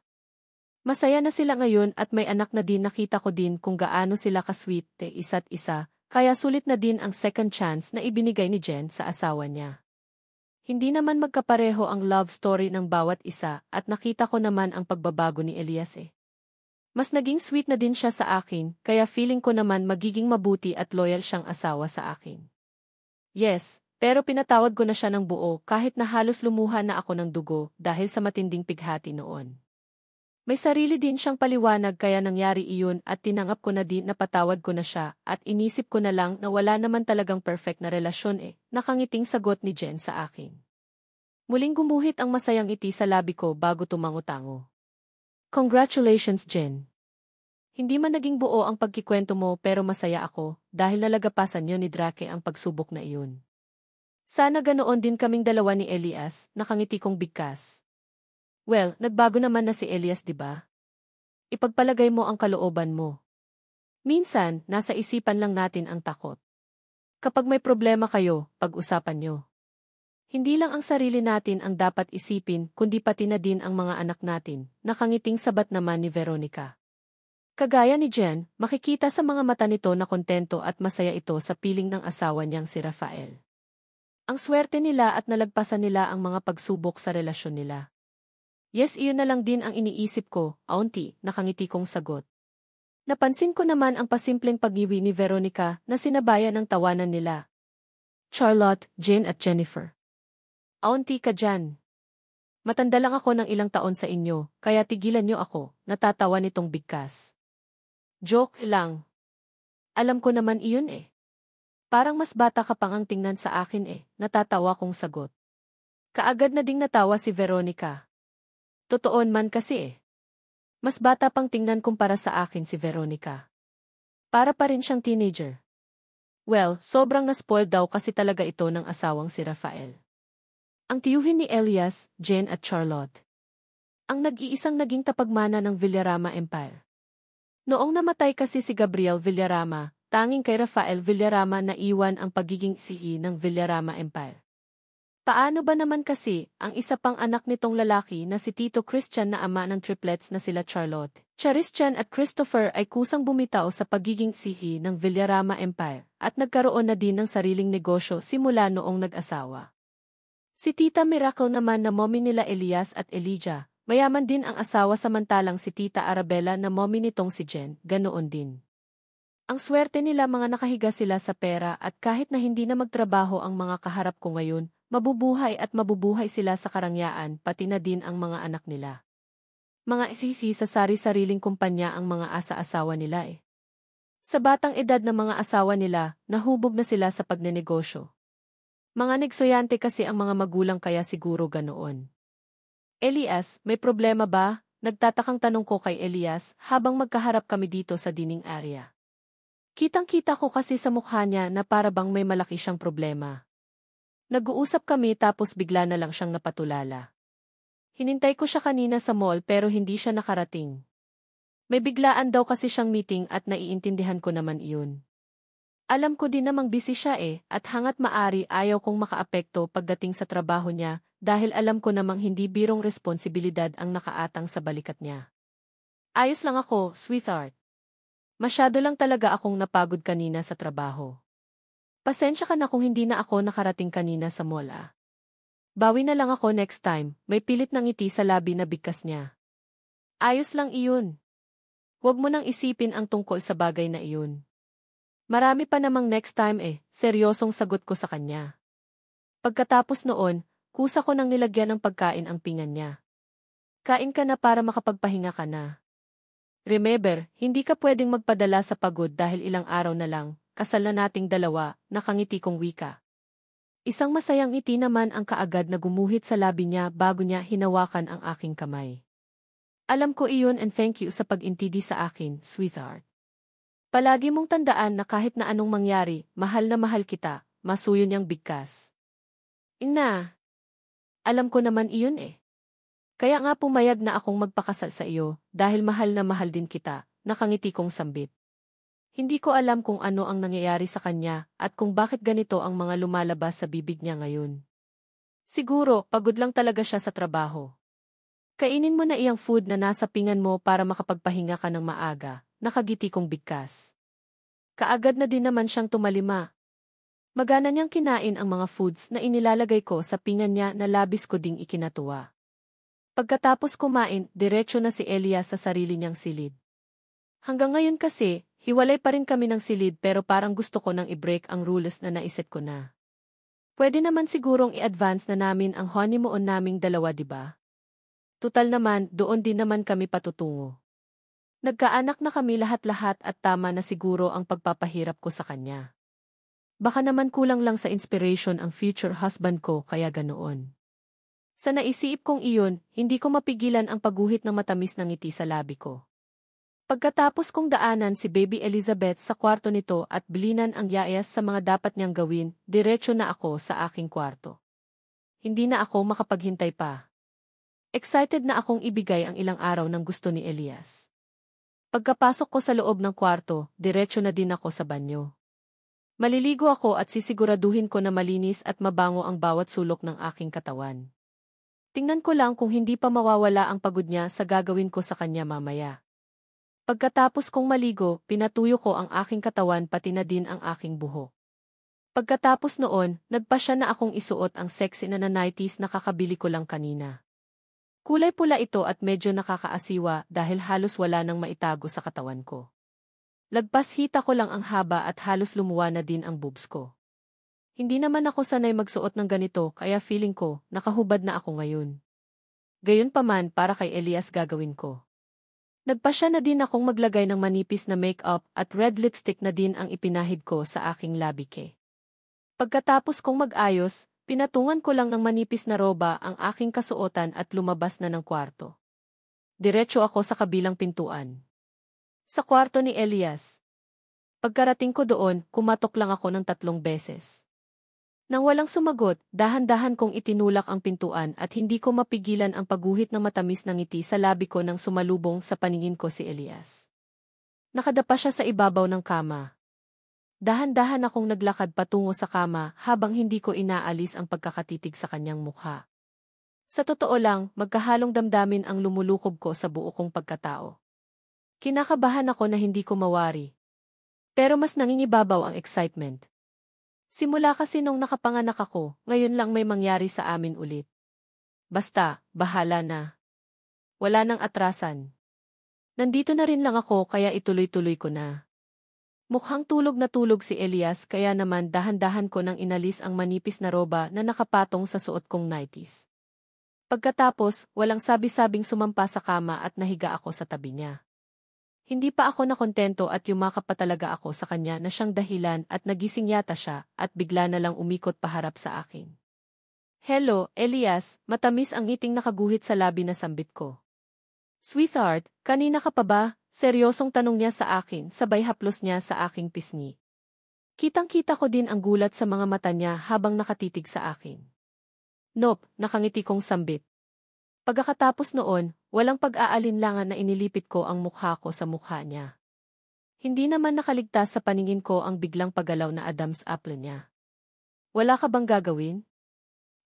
Masaya na sila ngayon at may anak na din, nakita ko din kung gaano sila ka-sweet isa't isa, kaya sulit na din ang second chance na ibinigay ni Jen sa asawa niya. Hindi naman magkapareho ang love story ng bawat isa at nakita ko naman ang pagbabago ni Elias eh. Mas naging sweet na din siya sa akin, kaya feeling ko naman magiging mabuti at loyal siyang asawa sa akin. Yes, pero pinatawad ko na siya ng buo kahit na halos lumuha na ako ng dugo dahil sa matinding pighati noon. May sarili din siyang paliwanag kaya nangyari iyon at tinanggap ko na din na patawad ko na siya at inisip ko na lang na wala naman talagang perfect na relasyon eh, nakangiting sagot ni Jen sa akin. Muling gumuhit ang masayang ngiti sa labi ko bago tumango-tango. Congratulations, Jen. Hindi man naging buo ang pagkikwento mo pero masaya ako dahil nalagapasan niyo ni Drake ang pagsubok na iyon. Sana ganoon din kaming dalawa ni Elias, nakangiti kong bigkas. Well, nagbago naman na si Elias 'di ba? Ipagpalagay mo ang kalooban mo. Minsan, nasa isipan lang natin ang takot. Kapag may problema kayo, pag-usapan niyo. Hindi lang ang sarili natin ang dapat isipin, kundi pati na din ang mga anak natin, nakangiting sabat naman ni Veronica. Kagaya ni Jen, makikita sa mga mata nito na kontento at masaya ito sa piling ng asawa niyang si Rafael. Ang swerte nila at nalagpasan nila ang mga pagsubok sa relasyon nila. Yes, iyon na lang din ang iniisip ko, auntie, nakangiti kong sagot. Napansin ko naman ang pasimpleng pag-iwi ni Veronica na sinabayan ng tawanan nila. Charlotte, Jane at Jennifer. Auntie ka dyan. Matanda lang ako ng ilang taon sa inyo, kaya tigilan niyo ako, natatawa nitong bigkas. Joke lang. Alam ko naman iyon eh. Parang mas bata ka pang ang tingnan sa akin eh, natatawa kong sagot. Kaagad na ding natawa si Veronica. Totoo man kasi eh. Mas bata pang tingnan kumpara sa akin si Veronica. Para pa rin siyang teenager. Well, sobrang na-spoiled daw kasi talaga ito ng asawang si Rafael. Ang tiyuhin ni Elias, Jane at Charlotte. Ang nag-iisang naging tapagmana ng Villarama Empire. Noong namatay kasi si Gabriel Villarama, tanging kay Rafael Villarama na iwan ang pagiging sihi ng Villarama Empire. Paano ba naman kasi ang isa pang anak nitong lalaki na si Tito Christian na ama ng triplets na sila Charlotte, Christian at Christopher ay kusang bumitaw sa pagiging sihi ng Villarama Empire at nagkaroon na din ng sariling negosyo simula noong nag-asawa. Si Tita Miracle naman na mommy nila Elias at Elijah, mayaman din ang asawa samantalang si Tita Arabella na mommy nitong si Jen, ganoon din. Ang swerte nila mga nakahiga sila sa pera at kahit na hindi na magtrabaho ang mga kaharap ko ngayon, mabubuhay at mabubuhay sila sa karangyaan pati na din ang mga anak nila. Mga isisi sa sari-sariling kumpanya ang mga asa-asawa nila eh. Sa batang edad ng mga asawa nila, nahubog na sila sa pagnenegosyo. Mga negsoyante kasi ang mga magulang kaya siguro ganoon. Elias, may problema ba? Nagtatakang tanong ko kay Elias habang magkaharap kami dito sa dining area. Kitang-kita ko kasi sa mukha niya na para bang may malaki siyang problema. Nag-uusap kami tapos bigla na lang siyang napatulala. Hinintay ko siya kanina sa mall pero hindi siya nakarating. May biglaan daw kasi siyang meeting at naiintindihan ko naman iyon. Alam ko din namang busy siya eh at hangat maari ayaw kong makaapekto pagdating sa trabaho niya dahil alam ko namang hindi birong responsibilidad ang nakaatang sa balikat niya. Ayos lang ako, sweetheart. Masyado lang talaga akong napagod kanina sa trabaho. Pasensya ka na kung hindi na ako nakarating kanina sa mall ah. Bawi na lang ako next time, may pilit ng ngiti sa labi na bigkas niya. Ayos lang iyon. Huwag mo nang isipin ang tungkol sa bagay na iyon. Marami pa namang next time eh, seryosong sagot ko sa kanya. Pagkatapos noon, kusa ko nang nilagyan ng pagkain ang pinggan niya. Kain ka na para makapagpahinga ka na. Remember, hindi ka pwedeng magpadala sa pagod dahil ilang araw na lang, kasal na nating dalawa, nakangiti kong wika. Isang masayang ngiti naman ang kaagad na gumuhit sa labi niya bago niya hinawakan ang aking kamay. Alam ko iyon and thank you sa pag-intindi sa akin, sweetheart. Palagi mong tandaan na kahit na anong mangyari, mahal na mahal kita, masuyo niyang bigkas. Ina, alam ko naman iyon eh. Kaya nga pumayag na akong magpakasal sa iyo, dahil mahal na mahal din kita, nakangiti kong sambit. Hindi ko alam kung ano ang nangyayari sa kanya at kung bakit ganito ang mga lumalabas sa bibig niya ngayon. Siguro, pagod lang talaga siya sa trabaho. Kainin mo na iyang food na nasa pingan mo para makapagpahinga ka ng maaga, nakagiti kong bigkas. Kaagad na din naman siyang tumalima. Magana niyang kinain ang mga foods na inilalagay ko sa pingan niya na labis ko ding ikinatuwa. Pagkatapos kumain, diretso na si Elias sa sarili niyang silid. Hanggang ngayon kasi, hiwalay pa rin kami ng silid pero parang gusto ko nang i-break ang rules na naiset ko na. Pwede naman sigurong i-advance na namin ang honeymoon naming dalawa, diba? Tutal naman, doon din naman kami patutungo. Nagkaanak na kami lahat-lahat at tama na siguro ang pagpapahirap ko sa kanya. Baka naman kulang lang sa inspiration ang future husband ko kaya ganoon. Sa naisip kong iyon, hindi ko mapigilan ang pagguhit ng matamis ng ngiti sa labi ko. Pagkatapos kong daanan si Baby Elizabeth sa kwarto nito at bilinan ang yayas sa mga dapat niyang gawin, diretso na ako sa aking kwarto. Hindi na ako makapaghintay pa. Excited na akong ibigay ang ilang araw ng gusto ni Elias. Pagkapasok ko sa loob ng kwarto, diretso na din ako sa banyo. Maliligo ako at sisiguraduhin ko na malinis at mabango ang bawat sulok ng aking katawan. Tingnan ko lang kung hindi pa mawawala ang pagod niya sa gagawin ko sa kanya mamaya. Pagkatapos kong maligo, pinatuyo ko ang aking katawan pati na din ang aking buhok. Pagkatapos noon, nagpasya na akong isuot ang sexy na nighties na kakabili ko lang kanina. Kulay pula ito at medyo nakakaasiwa dahil halos wala nang maitago sa katawan ko. Lagpas hita ko lang ang haba at halos lumuwa na din ang boobs ko. Hindi naman ako sanay magsuot ng ganito kaya feeling ko, nakahubad na ako ngayon. Gayunpaman para kay Elias gagawin ko. Nagpasya na din akong maglagay ng manipis na makeup at red lipstick na din ang ipinahid ko sa aking labike. Pagkatapos kong mag-ayos, pinatungan ko lang ng manipis na roba ang aking kasuotan at lumabas na ng kwarto. Diretso ako sa kabilang pintuan. Sa kwarto ni Elias. Pagkarating ko doon, kumatok lang ako ng 3 beses. Nang walang sumagot, dahan-dahan kong itinulak ang pintuan at hindi ko mapigilan ang pagguhit ng matamis ng ngiti sa labi ko nang sumalubong sa paningin ko si Elias. Nakadapa siya sa ibabaw ng kama. Dahan-dahan akong naglakad patungo sa kama habang hindi ko inaalis ang pagkakatitig sa kanyang mukha. Sa totoo lang, magkahalong damdamin ang lumulukob ko sa buo kong pagkatao. Kinakabahan ako na hindi ko mawari. Pero mas nangingibabaw ang excitement. Simula kasi nung nakapanganak ako, ngayon lang may mangyari sa amin ulit. Basta, bahala na. Wala nang atrasan. Nandito na rin lang ako kaya ituloy-tuloy ko na. Mukhang tulog na tulog si Elias kaya naman dahan-dahan ko nang inalis ang manipis na roba na nakapatong sa suot kong nighties. Pagkatapos, walang sabi-sabing sumampa sa kama at nahiga ako sa tabi niya. Hindi pa ako nakontento at yumakap pa talaga ako sa kanya na siyang dahilan at nagising yata siya at bigla na lang umikot paharap sa akin. Hello, Elias, matamis ang ngiting nakaguhit sa labi na sambit ko. Sweetheart, kanina ka pa ba? Seryosong tanong niya sa akin sabay haplos niya sa aking pisngi. Kitang-kita ko din ang gulat sa mga mata niya habang nakatitig sa akin. Nope, nakangiti kong sambit. Pagkatapos noon, walang pag-aalinlangan na inilipit ko ang mukha ko sa mukha niya. Hindi naman nakaligtas sa paningin ko ang biglang paggalaw na Adam's apple niya. Wala ka bang gagawin?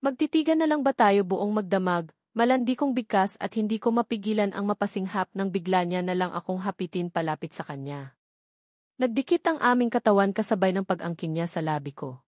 Magtitigan na lang ba tayo buong magdamag, malandi kong bigkas at hindi ko mapigilan ang mapasinghap nang bigla niya na lang akong hapitin palapit sa kanya. Nagdikit ang aming katawan kasabay ng pag-angkin niya sa labi ko.